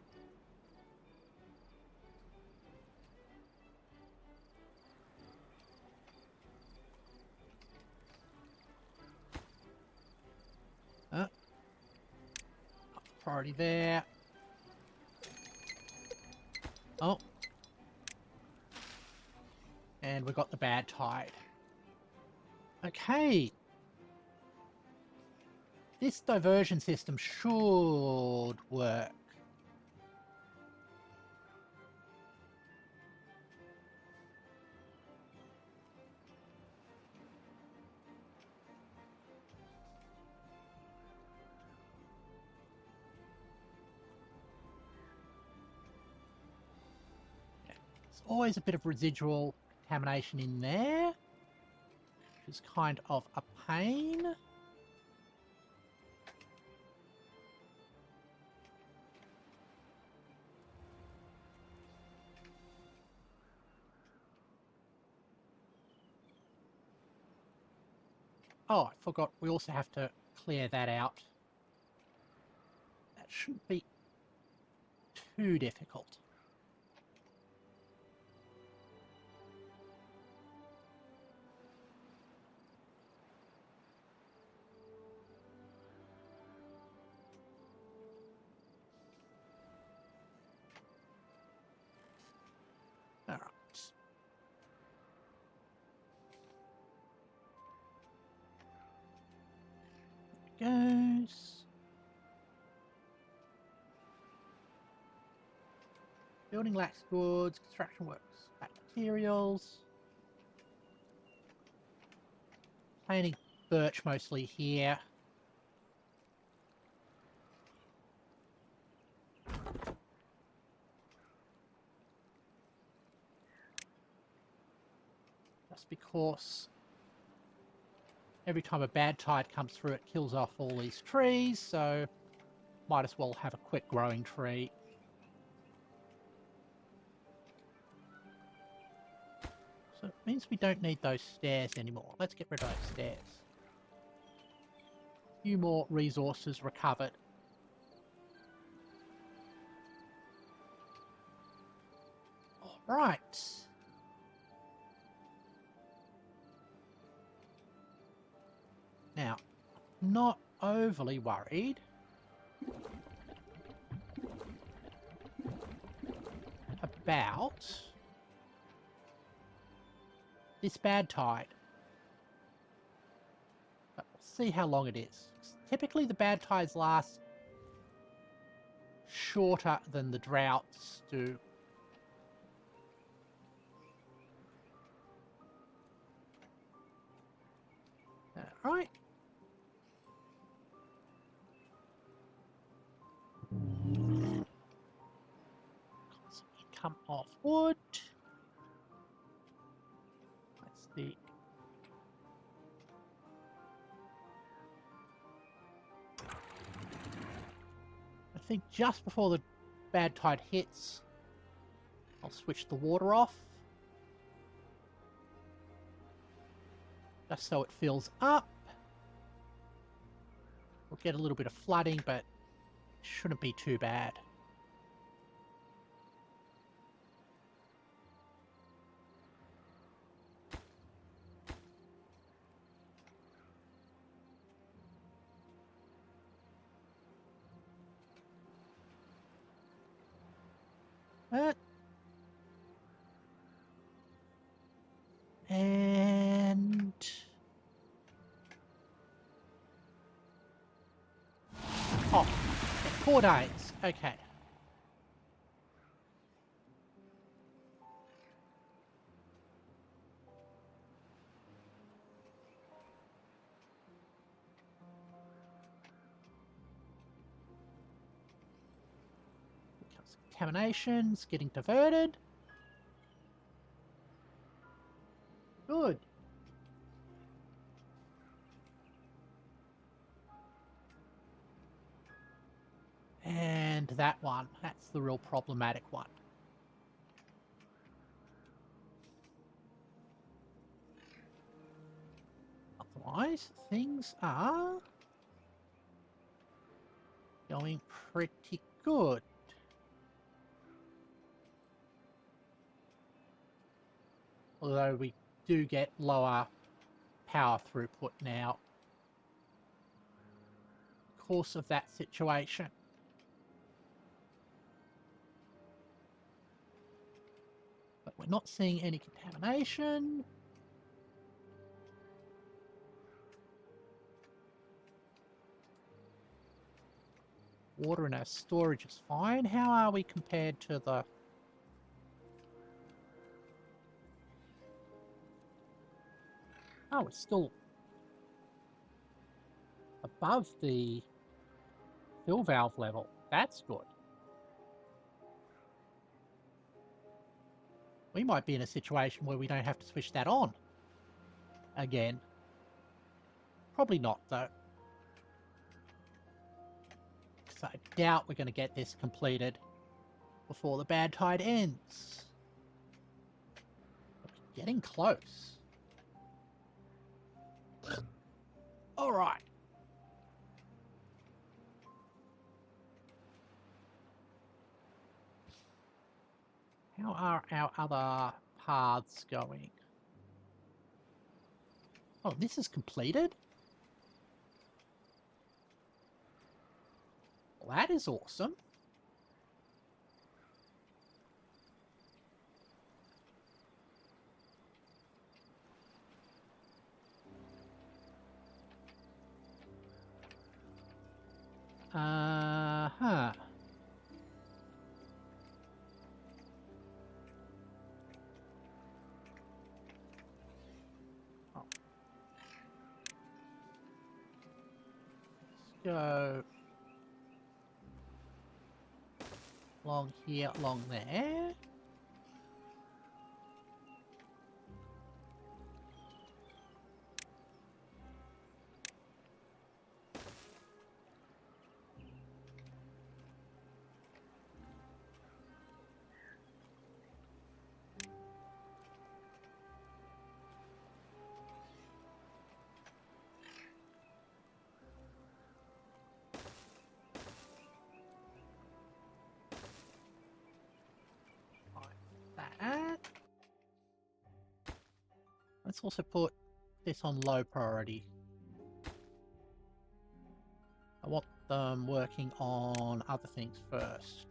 already there. Oh. And we got the bad tide. Okay. This diversion system should work. There's always a bit of residual contamination in there, which is kind of a pain. Oh, I forgot. We also have to clear that out. That shouldn't be too difficult. All right. There it goes. Building lacks goods, construction works, lack materials. Planting birch mostly here. Just because every time a bad tide comes through, it kills off all these trees, so might as well have a quick growing tree. So it means we don't need those stairs anymore. Let's get rid of those stairs. A few more resources recovered. All right. Now, not overly worried about this bad tide. But we'll see how long it is. Typically the bad tides last shorter than the droughts do. Alright. Income of wood. That's the... I think just before the bad tide hits, I'll switch the water off. Just so it fills up. We'll get a little bit of flooding, but it shouldn't be too bad. And... oh, 4 days. Okay. Contamination's getting diverted. Good. And that one, that's the real problematic one. Otherwise, things are going pretty good. Although we do get lower power throughput now because of that situation. we're not seeing any contamination. Water in our storage is fine. How are we compared to the... Oh, it's still above the fill valve level. That's good. We might be in a situation where we don't have to switch that on again. Probably not, though. So I doubt we're going to get this completed before the bad tide ends. But we're getting close. All right. How are our other paths going? Oh, this is completed? Well, that is awesome. Uh-huh. Oh. Let's go along here, along there. That. Let's also put this on low priority. I want them working on other things first.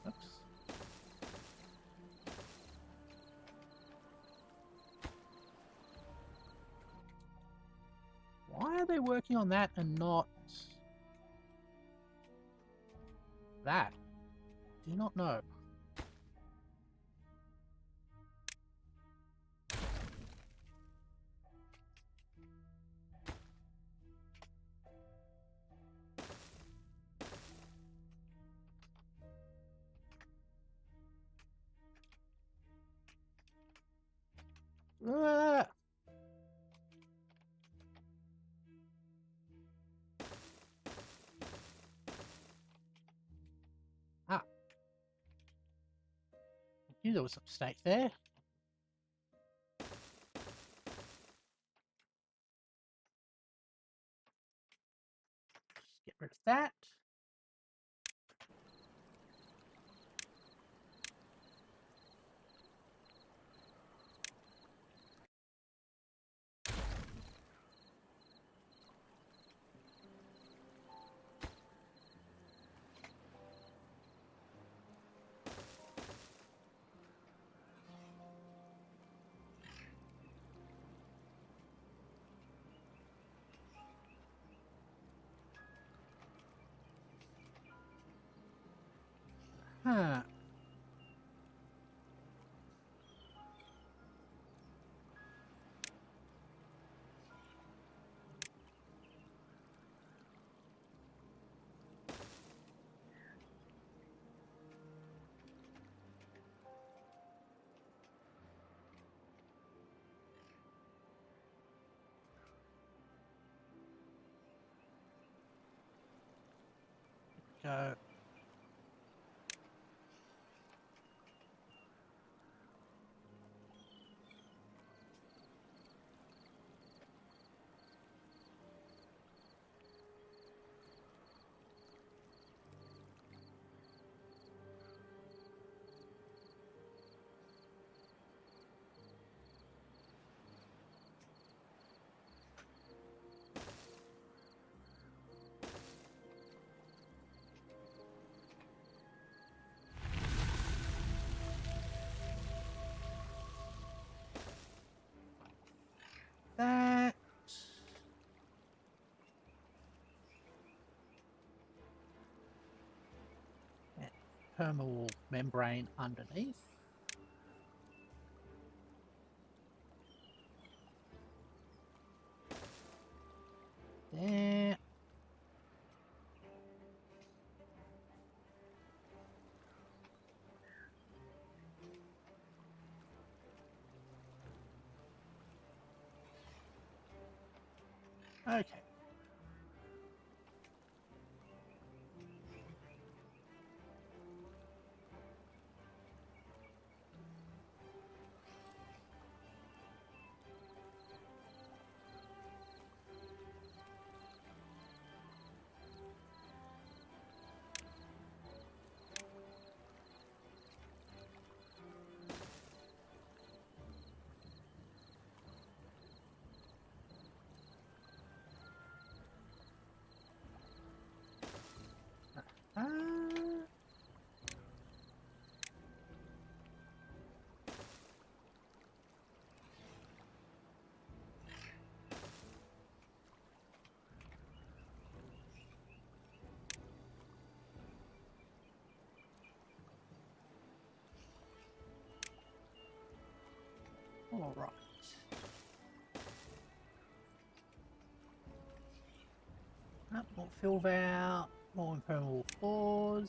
Oops. Why are they working on that and not that? Do not know. Ah! Ah. I knew there was a mistake there. Just get rid of that. Huh. Go. impermeable membrane underneath. There. Okay. Uh, all right. More fill valve, more impermeable floors.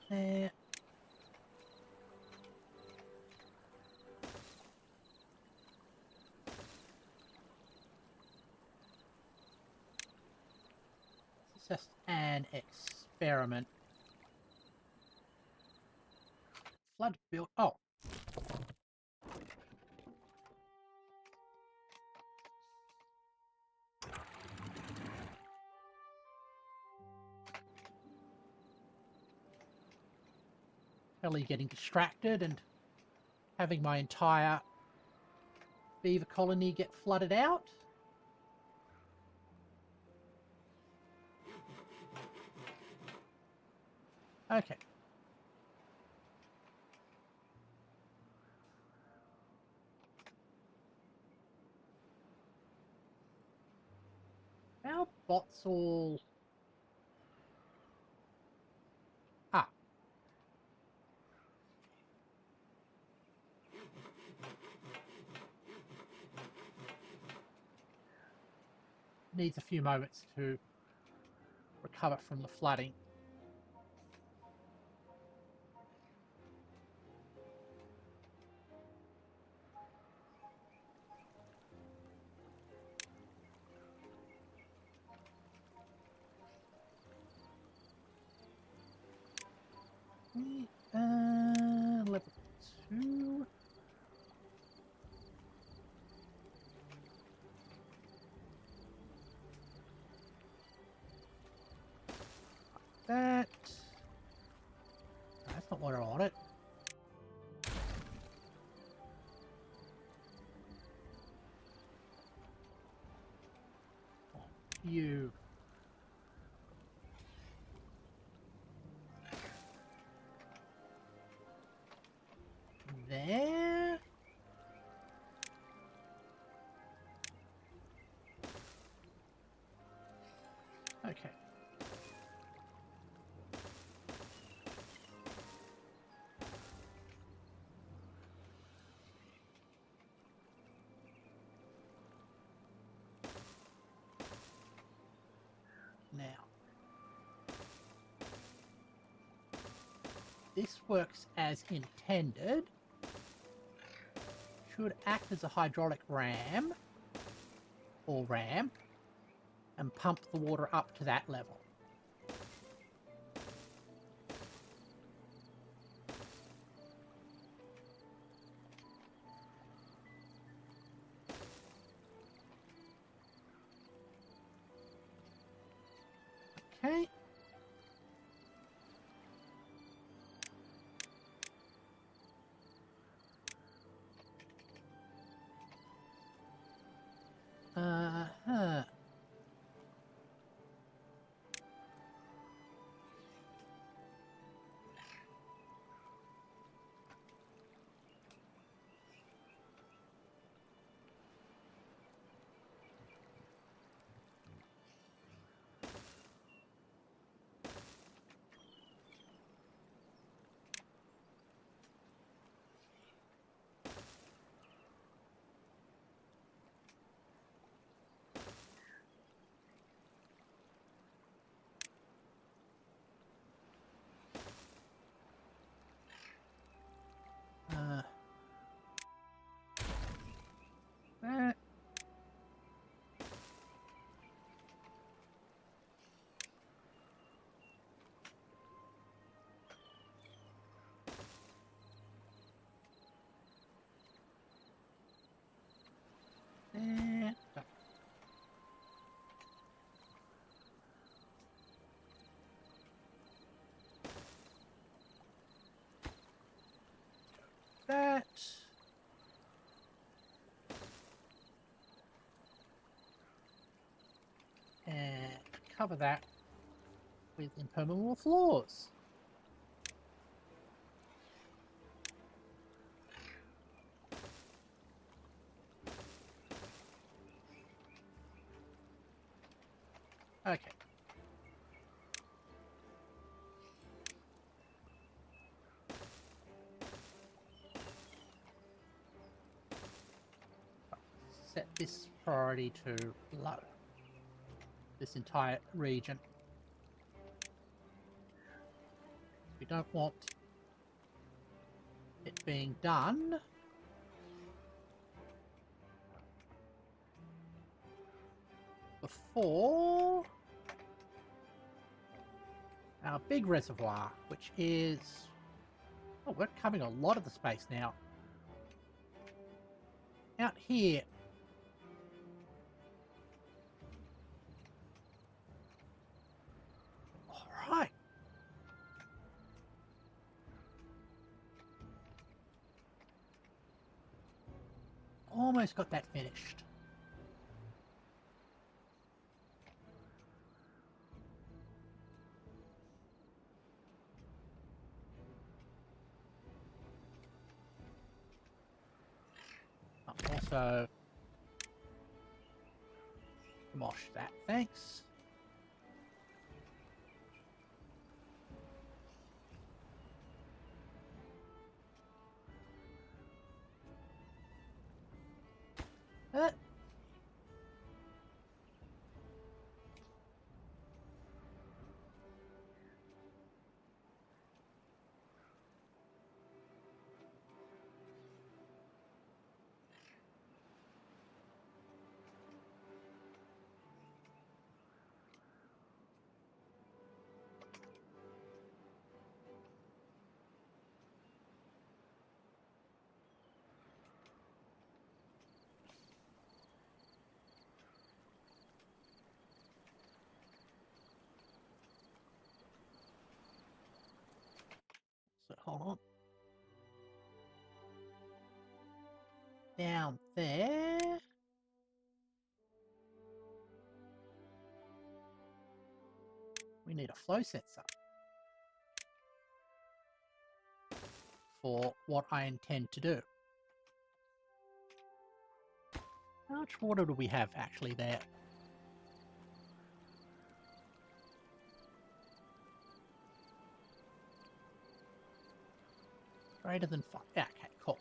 There. It's just an experiment. Flood build. Oh. Totally getting distracted and having my entire beaver colony get flooded out. Okay. Our bots all... Ah. Needs a few moments to recover from the flooding. Level 2. That. That's not what I wanted. You. There. Okay. Now. This works as intended. Should act as a hydraulic ram or ramp and pump the water up to that level. Okay. Uh-huh. that. And cover that with impermeable floors. Okay. Set this priority to low. This entire region. We don't want it being done before our big reservoir, which is... Oh, we're covering a lot of the space now. Out here. Alright. Almost got that finished. Also, mosh that, thanks. Uh, so hold on. Down there. We need a flow sensor for what I intend to do. How much water do we have actually there? Greater than 5. Yeah, okay, cool.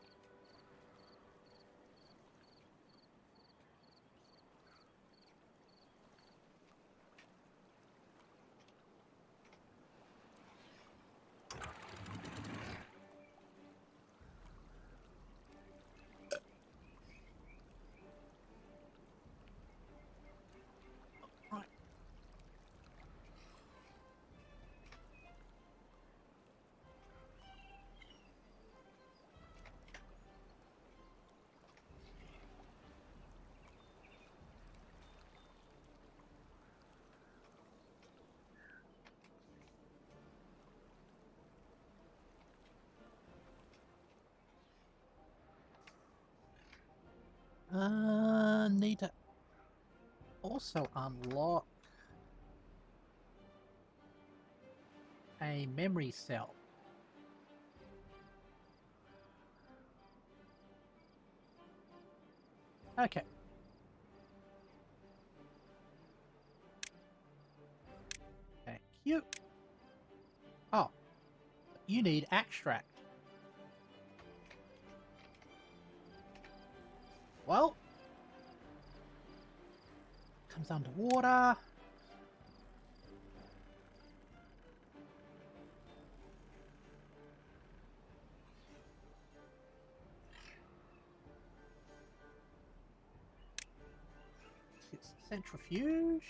Right. Need to also unlock a memory cell. Okay. Thank you. Oh, you need extract. Well, comes underwater. It's centrifuge.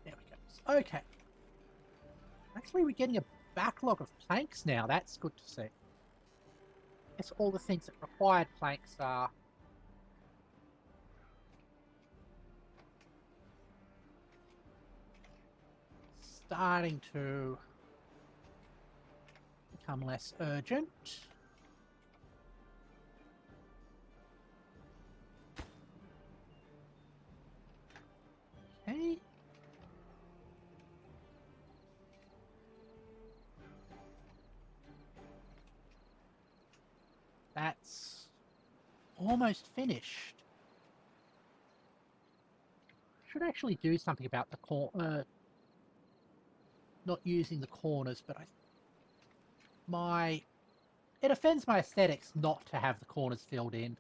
There we go. Okay. Actually, we're getting a backlog of planks now. That's good to see. Guess all the things that required planks are... starting to become less urgent. Okay. That's almost finished. Should actually do something about the not using the corners, but it offends my aesthetics not to have the corners filled in.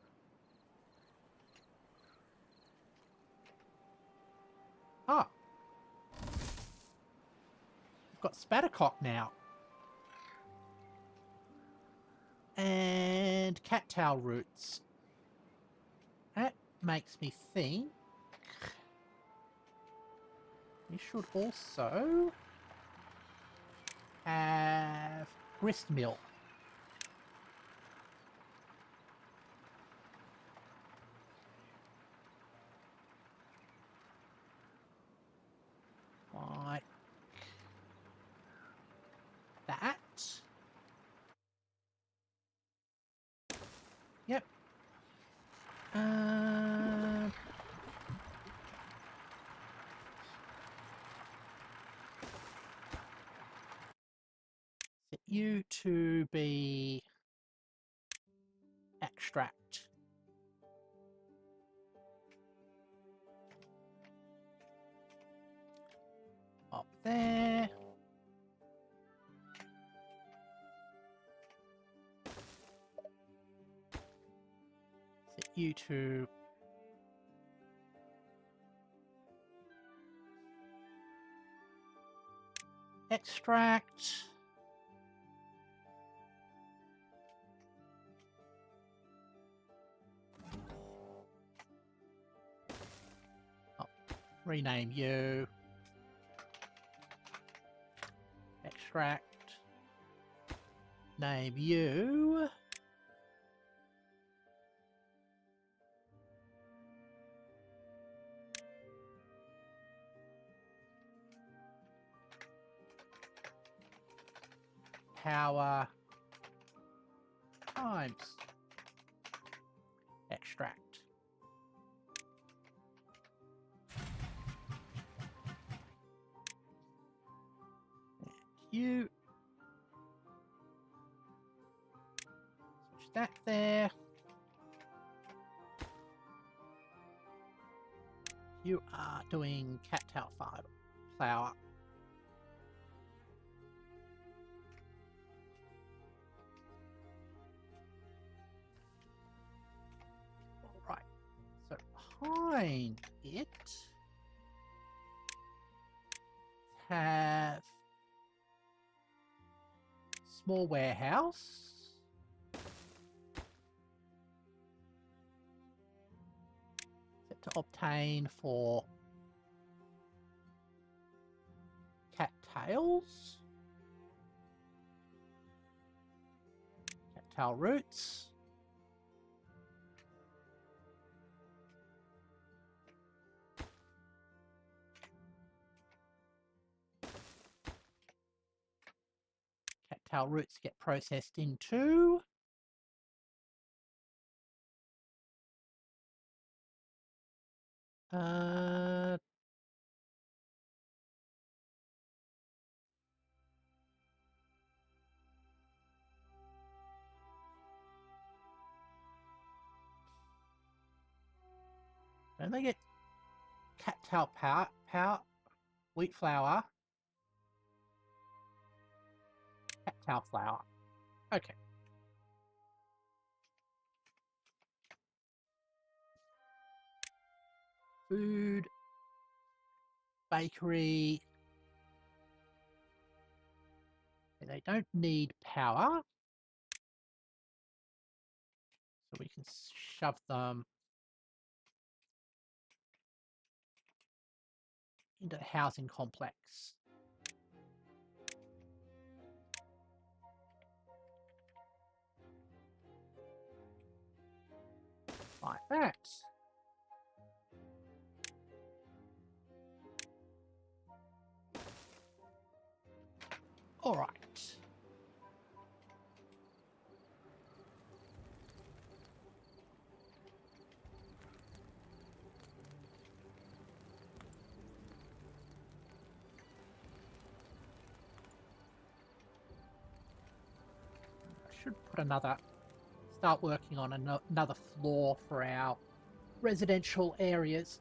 Ah, we've got Spattercock now. And cattail roots. That makes me think we should also have grist mill. Like that. Yep. Set you to be extract. Up there. Set you to extract. Oh, rename you. Extract. Name you. Power times extract. And you switch that there. You are doing cattail flower. Right. So behind it have small warehouse. Set to obtain for cattails. Cattail roots. Cattail roots get processed into don't they get cattail power, wheat flour, cattail flour. Okay. Food, bakery. They don't need power, so we can shove them into the housing complex. Like that. All right. I should put start working on another floor for our residential areas.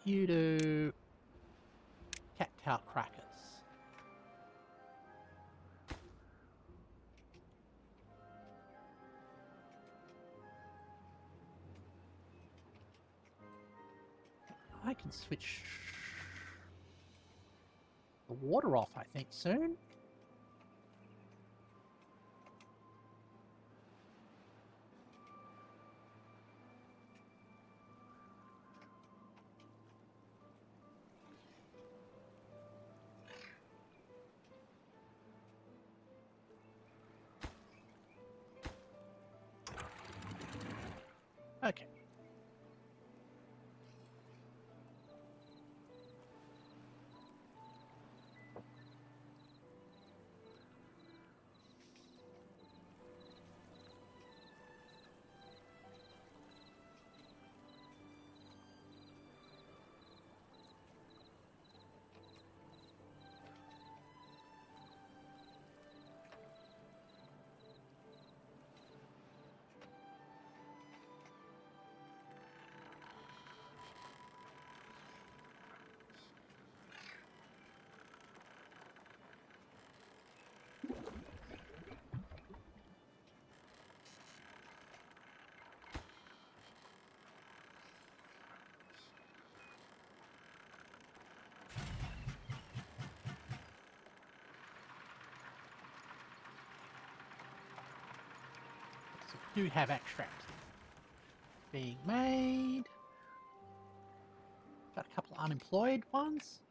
You do cat-tail crackers. I can switch the water off, I think, soon. Okay. So we do have extract being made. Got a couple of unemployed ones.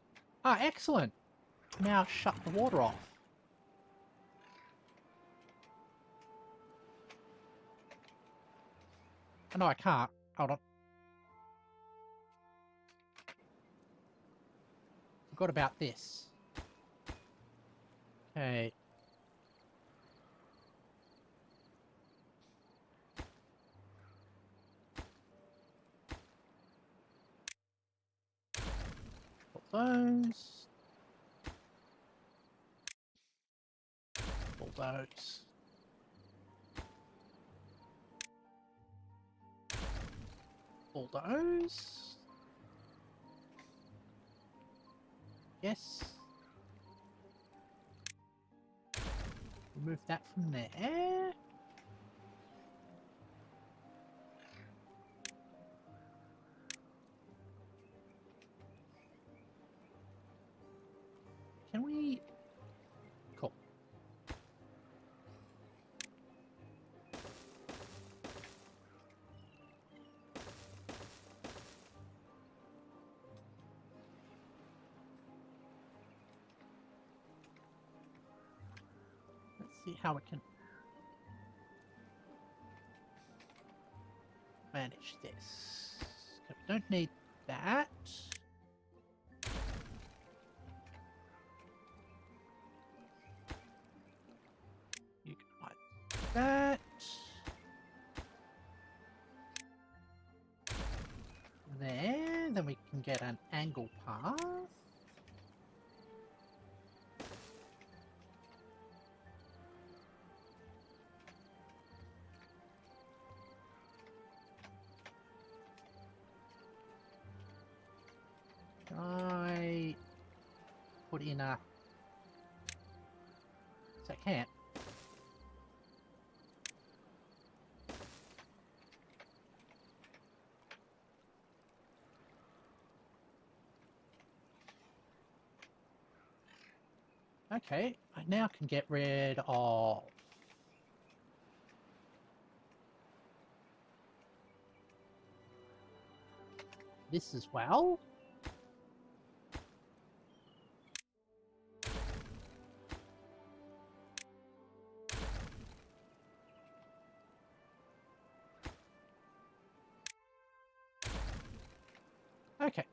Ah, excellent. Now shut the water off. Oh, no, I can't. Hold on. Forgot about this. Okay. Put those. Pull those. Pull those. Yes. Remove that from there. Can we... Cool. Let's see how we can manage this. Okay, we don't need that. You can like that. There, then we can get an angle path. I put in a... So I can't. Okay, I now can get rid of this as well. Okay.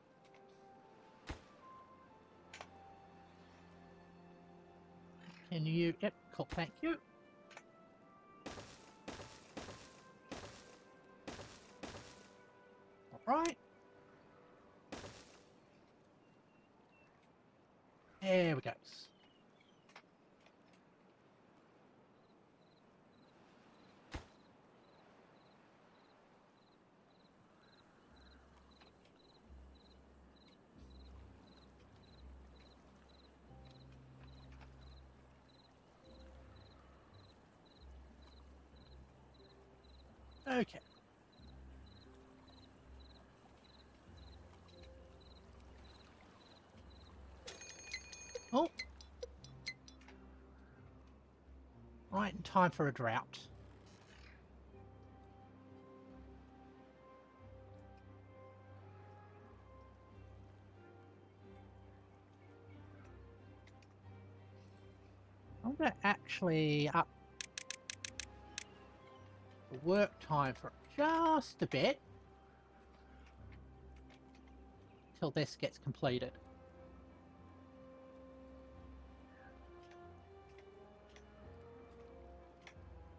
Can you... Yep, cool, thank you. Alright. There we go. Okay. Oh. Right in time for a drought. I'm going to actually up the work time for just a bit till this gets completed.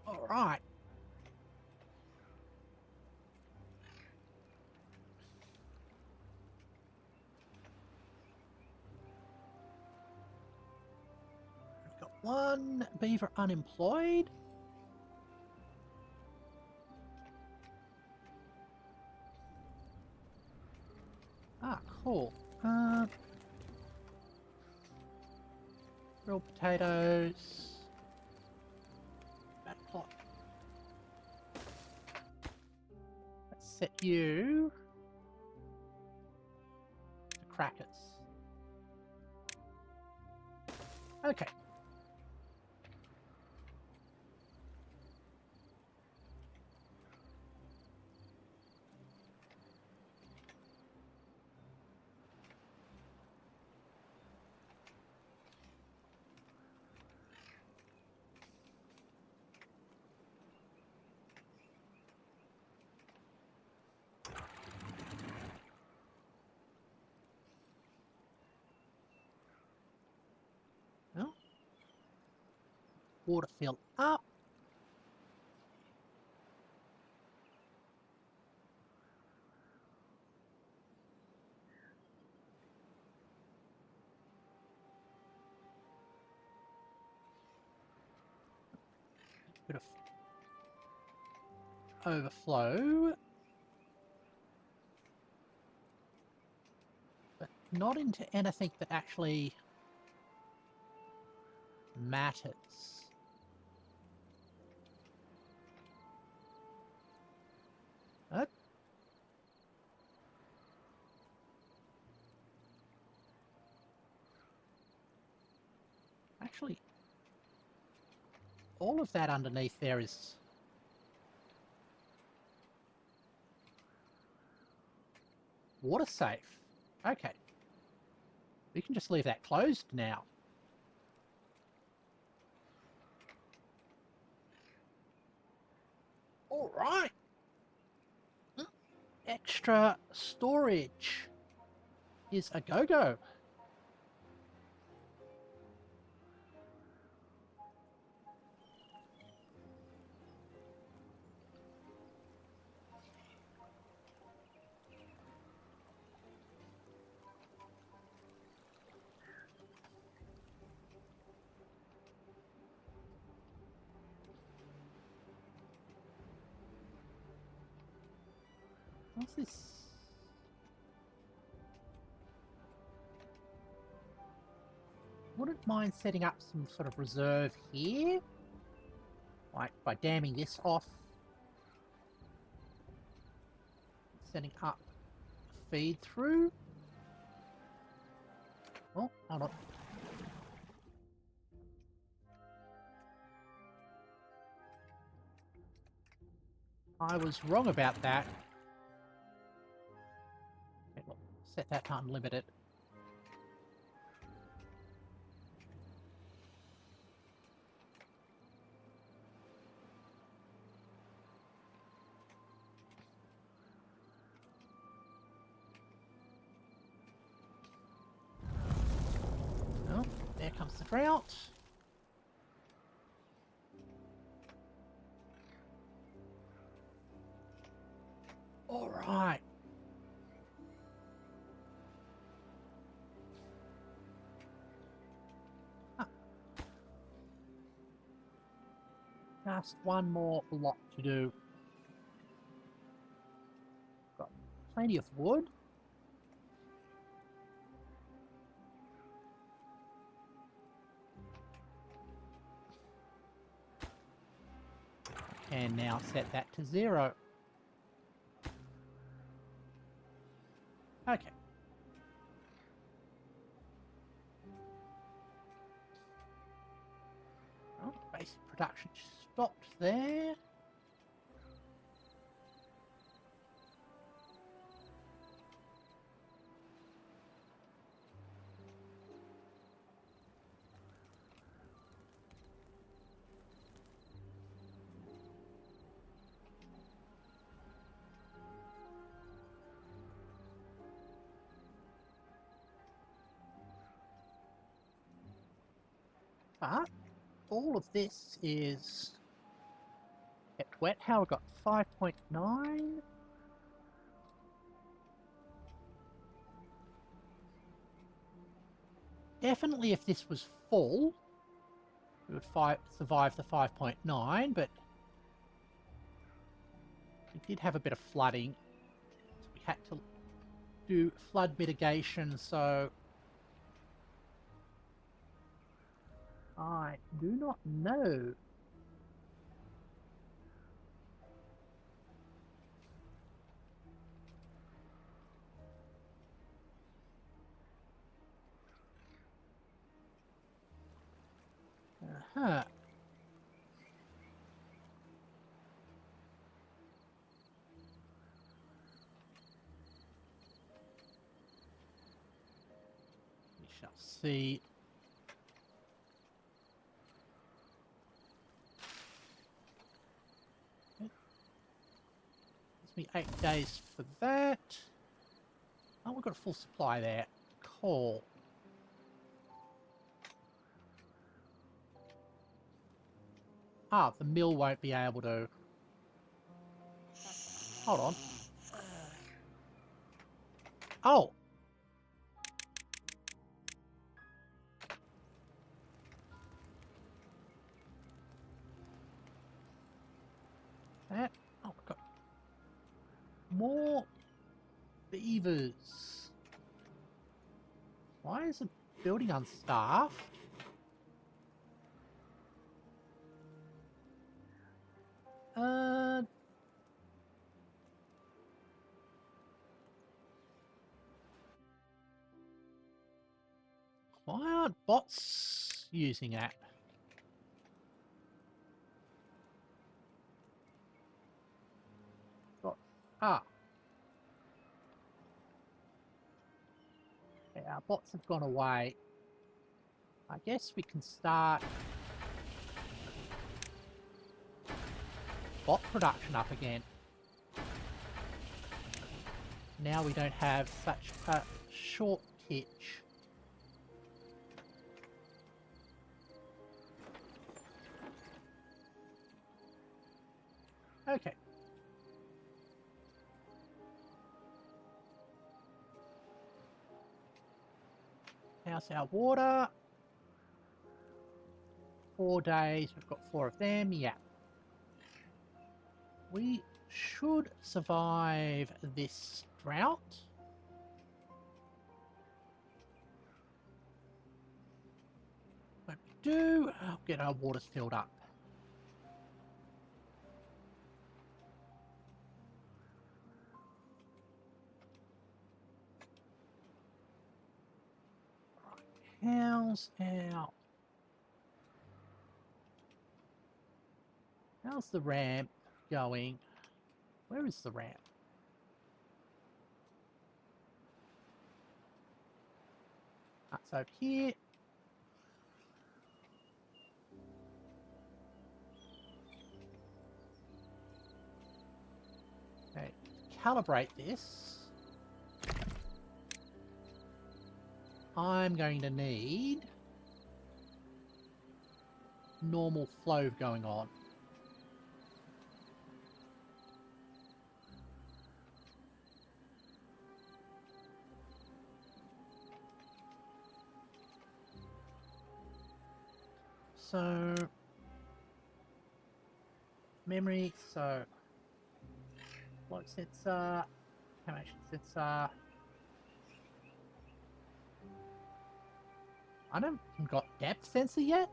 All right. We've got one beaver unemployed. Ah, cool. Grilled potatoes. Bad plot. Let's set you to crackers. Okay. Well, water fill up. Bit of overflow. But not into anything that actually matters. Actually, all of that underneath there is water safe. Okay. We can just leave that closed now. All right. Extra storage is a go-go. What's this? Wouldn't mind setting up some sort of reserve here. Like by damming this off. Setting up a feed through. Oh, hold on. I was wrong about that. Okay, well, set that to unlimited. drought. All right. Just one more lot to do. Got plenty of wood. And now set that to 0. Okay. Oh, basic production stopped there. But all of this is kept wet. How we got 5.9. Definitely if this was full, we would survive the 5.9, but we did have a bit of flooding. So we had to do flood mitigation, so I do not know. Uh-huh. We shall see. Gives me 8 days for that. Oh, we've got a full supply there. Cool. Ah, the mill won't be able to. Hold on. Oh! That. Oh, we've got more beavers. Why is the building unstaffed? Why aren't bots using it? Ah. Okay, our bots have gone away. I guess we can start bot production up again. Now we don't have such a shortage. Okay. How's our water? 4 days. We've got 4 of them. Yeah. We should survive this drought. When we do, I'll get our waters filled up. Right. How's the ramp going? Where is the ramp? That's over here. Okay, calibrate this. I'm going to need normal flow going on. So, memory, so, flow sensor, animation sensor. I haven't got depth sensor yet.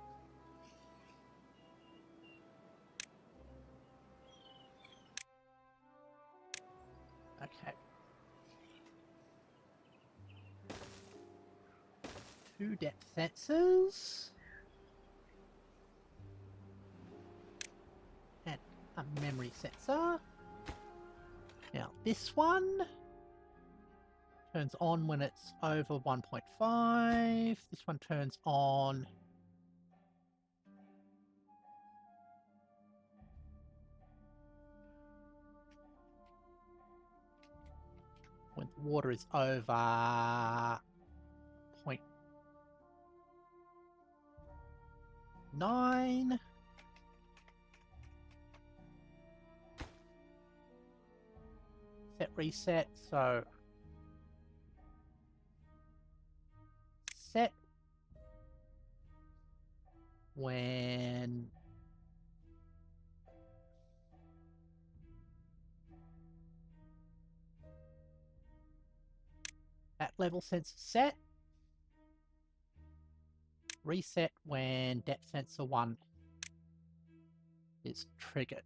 Okay. 2 depth sensors. And a memory sensor. Now this one turns on when it's over 1.5. This one turns on when the water is over 0.9. Set reset, so set when that level sensor set. Reset when depth sensor 1 is triggered.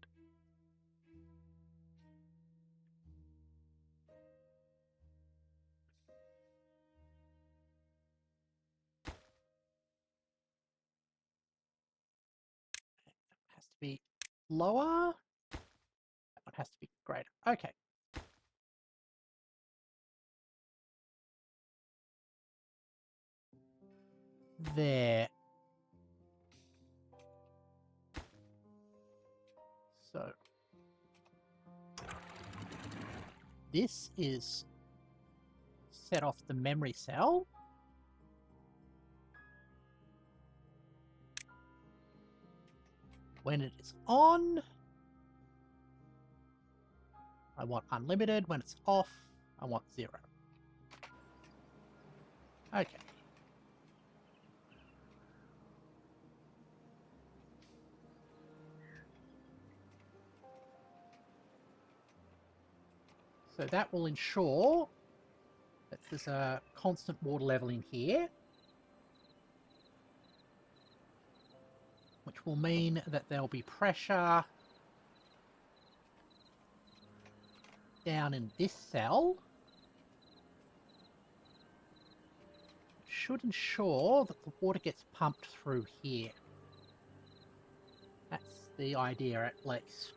That has to be lower. That one has to be greater. Okay. There. So this is set off the memory cell. When it is on, I want unlimited. When it's off, I want 0. Okay. So that will ensure that there's a constant water level in here, which will mean that there'll be pressure down in this cell. Should ensure that the water gets pumped through here. That's the idea, at least.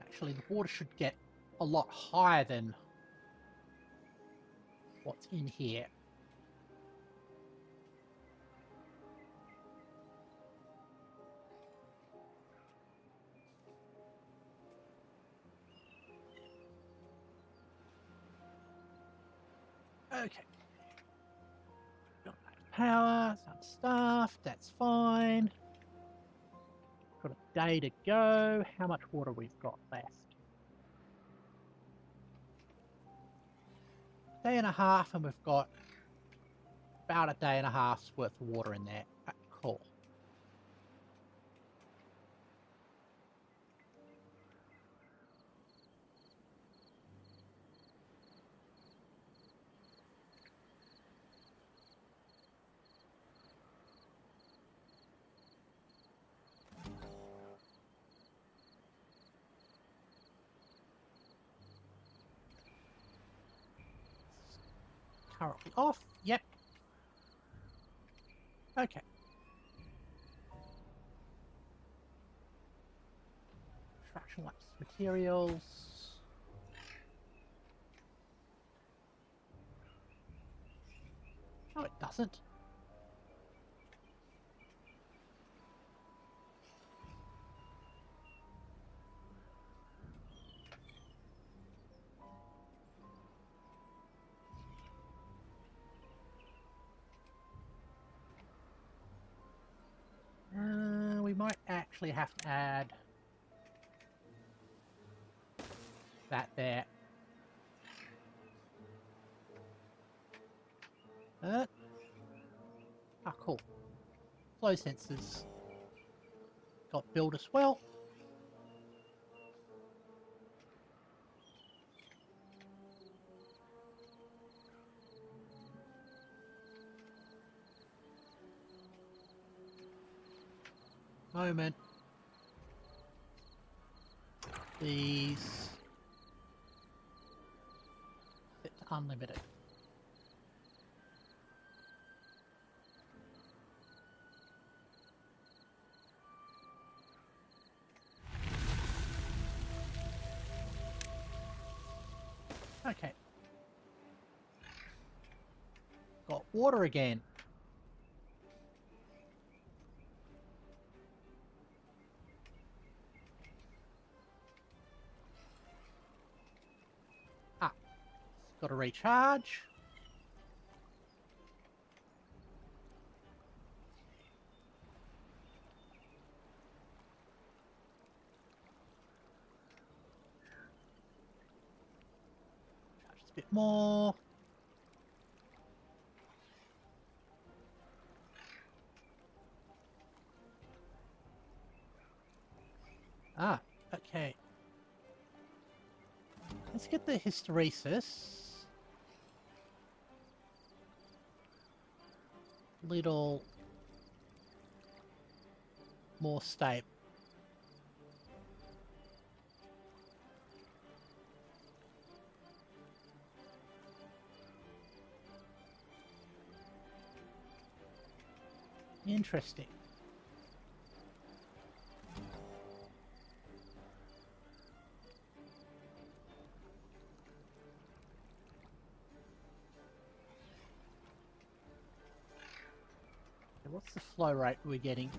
Actually, the water should get a lot higher than what's in here. Okay. Got power, some stuff, that's fine. Got a day to go. How much water we've got left? Day and a half, and we've got about a day and a half's worth of water in there. Cool. Currently off. Yep. Okay. Extraction lapse materials. No, it doesn't. might actually have to add that there. Cool. Flow sensors got built as well. Moment. These set to unlimited. Okay. Got water again. Got to recharge. Charge a bit more. Okay. Let's get the hysteresis. Little more stable. Interesting. What's the flow rate we're getting?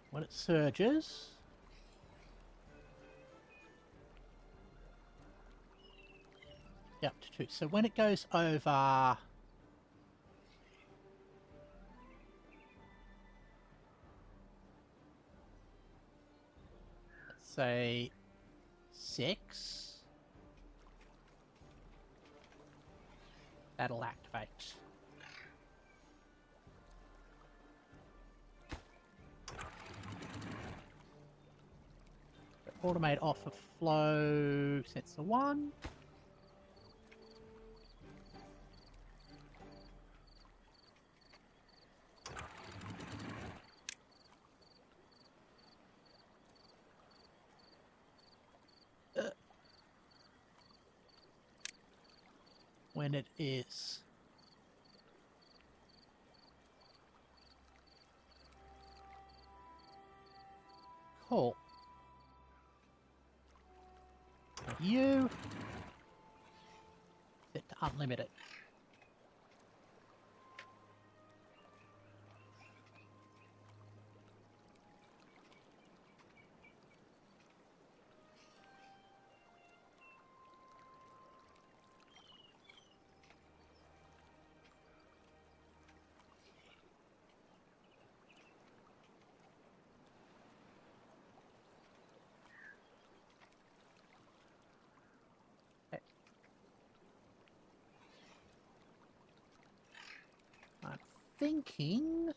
When it surges, up to 2. So when it goes over, let's say 6, that'll activate. Automate off of flow sensor 1. When it is cool. You set to unlimited. I'm thinking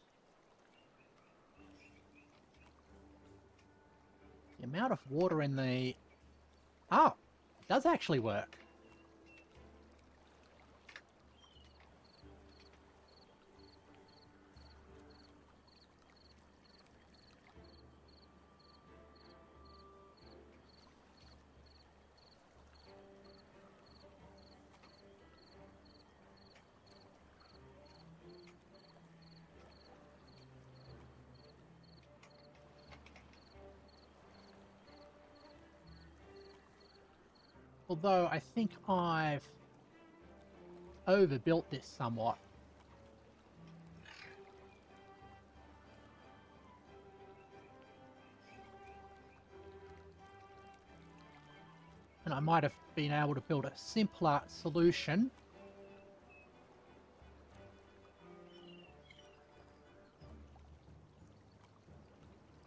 the amount of water in the... Oh, it does actually work. Although I think I've overbuilt this somewhat. And I might have been able to build a simpler solution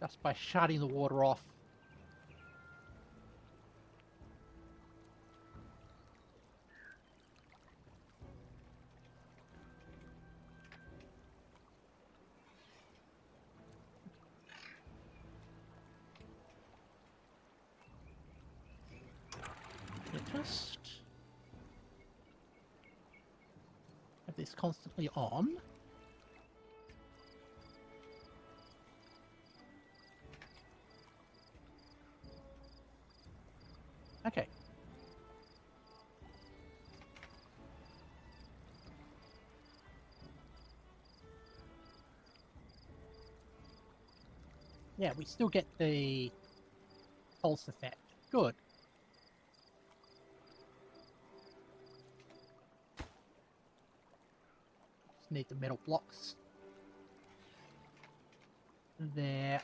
just by shutting the water off. Just have this constantly on. Okay. Yeah, we still get the pulse effect. Good. Just need the metal blocks. There.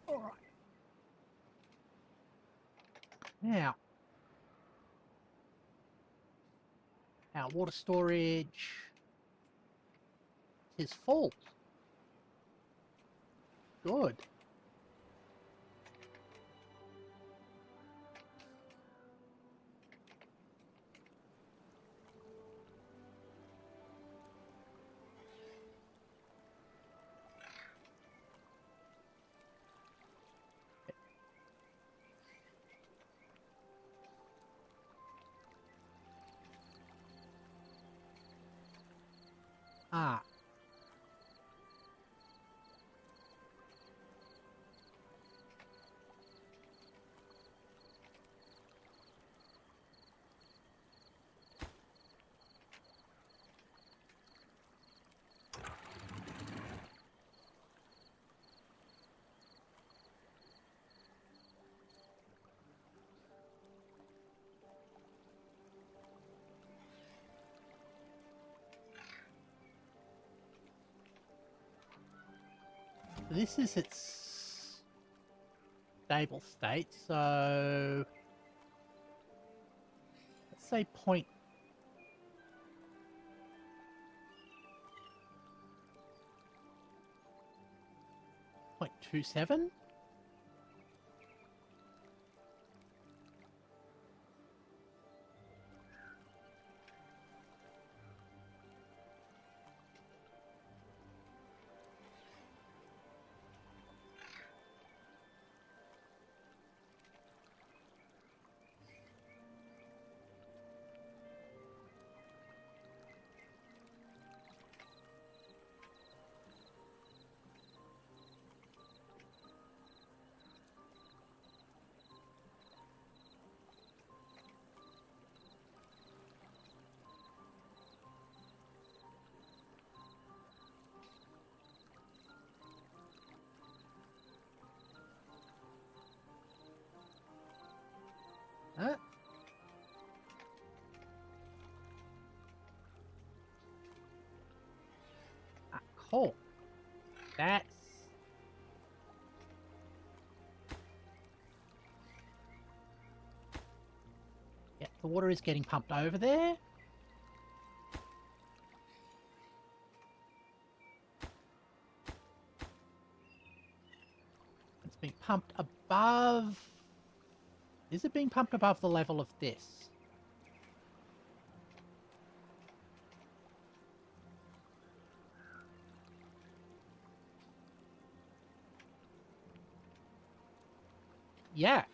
All right. Now, our water storage is full. Good. Ah. This is its stable state, so let's say 0.27. Huh? Ah, cool. That's... Yeah, the water is getting pumped over there. It's being pumped above... Is it being pumped above the level of this? Yeah.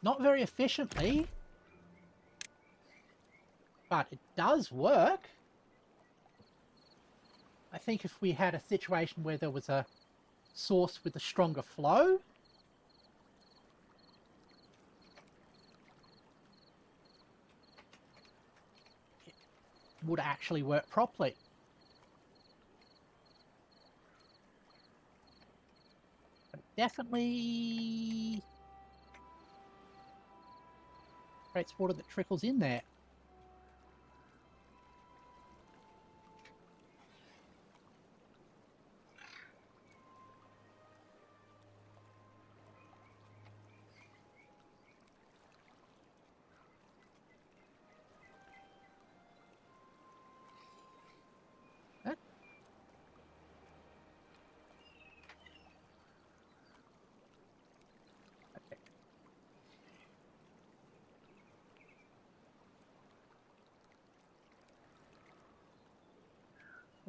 Not very efficiently, but it does work. I think if we had a situation where there was a source with a stronger flow, it would actually work properly. But it definitely creates water that trickles in there.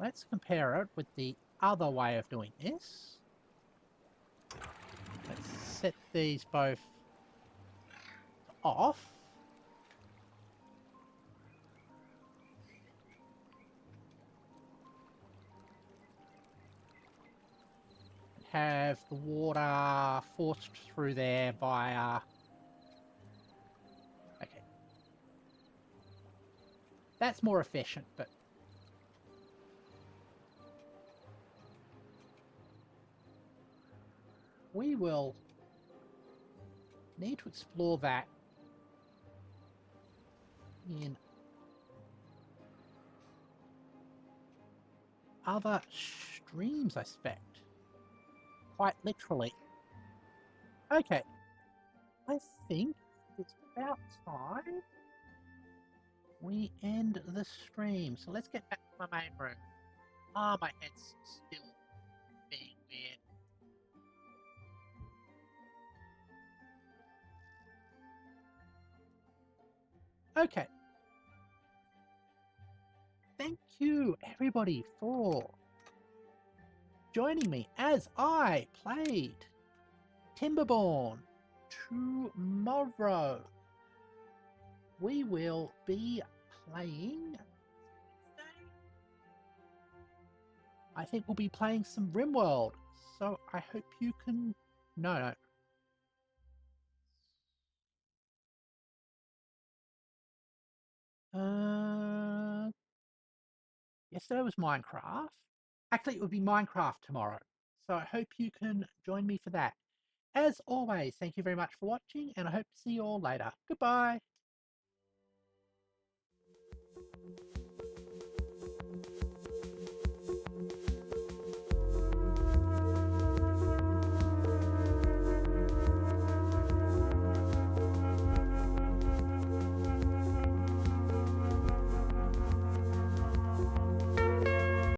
Let's compare it with the other way of doing this. Let's set these both off. Have the water forced through there by okay. That's more efficient, but we will need to explore that in other streams, I suspect. Quite literally. Okay. I think it's about time we end the stream. So let's get back to my main room. Ah, my head's still being weird. Okay. Thank you, everybody, for joining me as I played Timberborn. Tomorrow we will be playing... I think we'll be playing some RimWorld. So I hope you can... No. Yesterday was Minecraft. Actually, it would be Minecraft tomorrow. So I hope you can join me for that. As always, thank you very much for watching, and I hope to see you all later. Goodbye.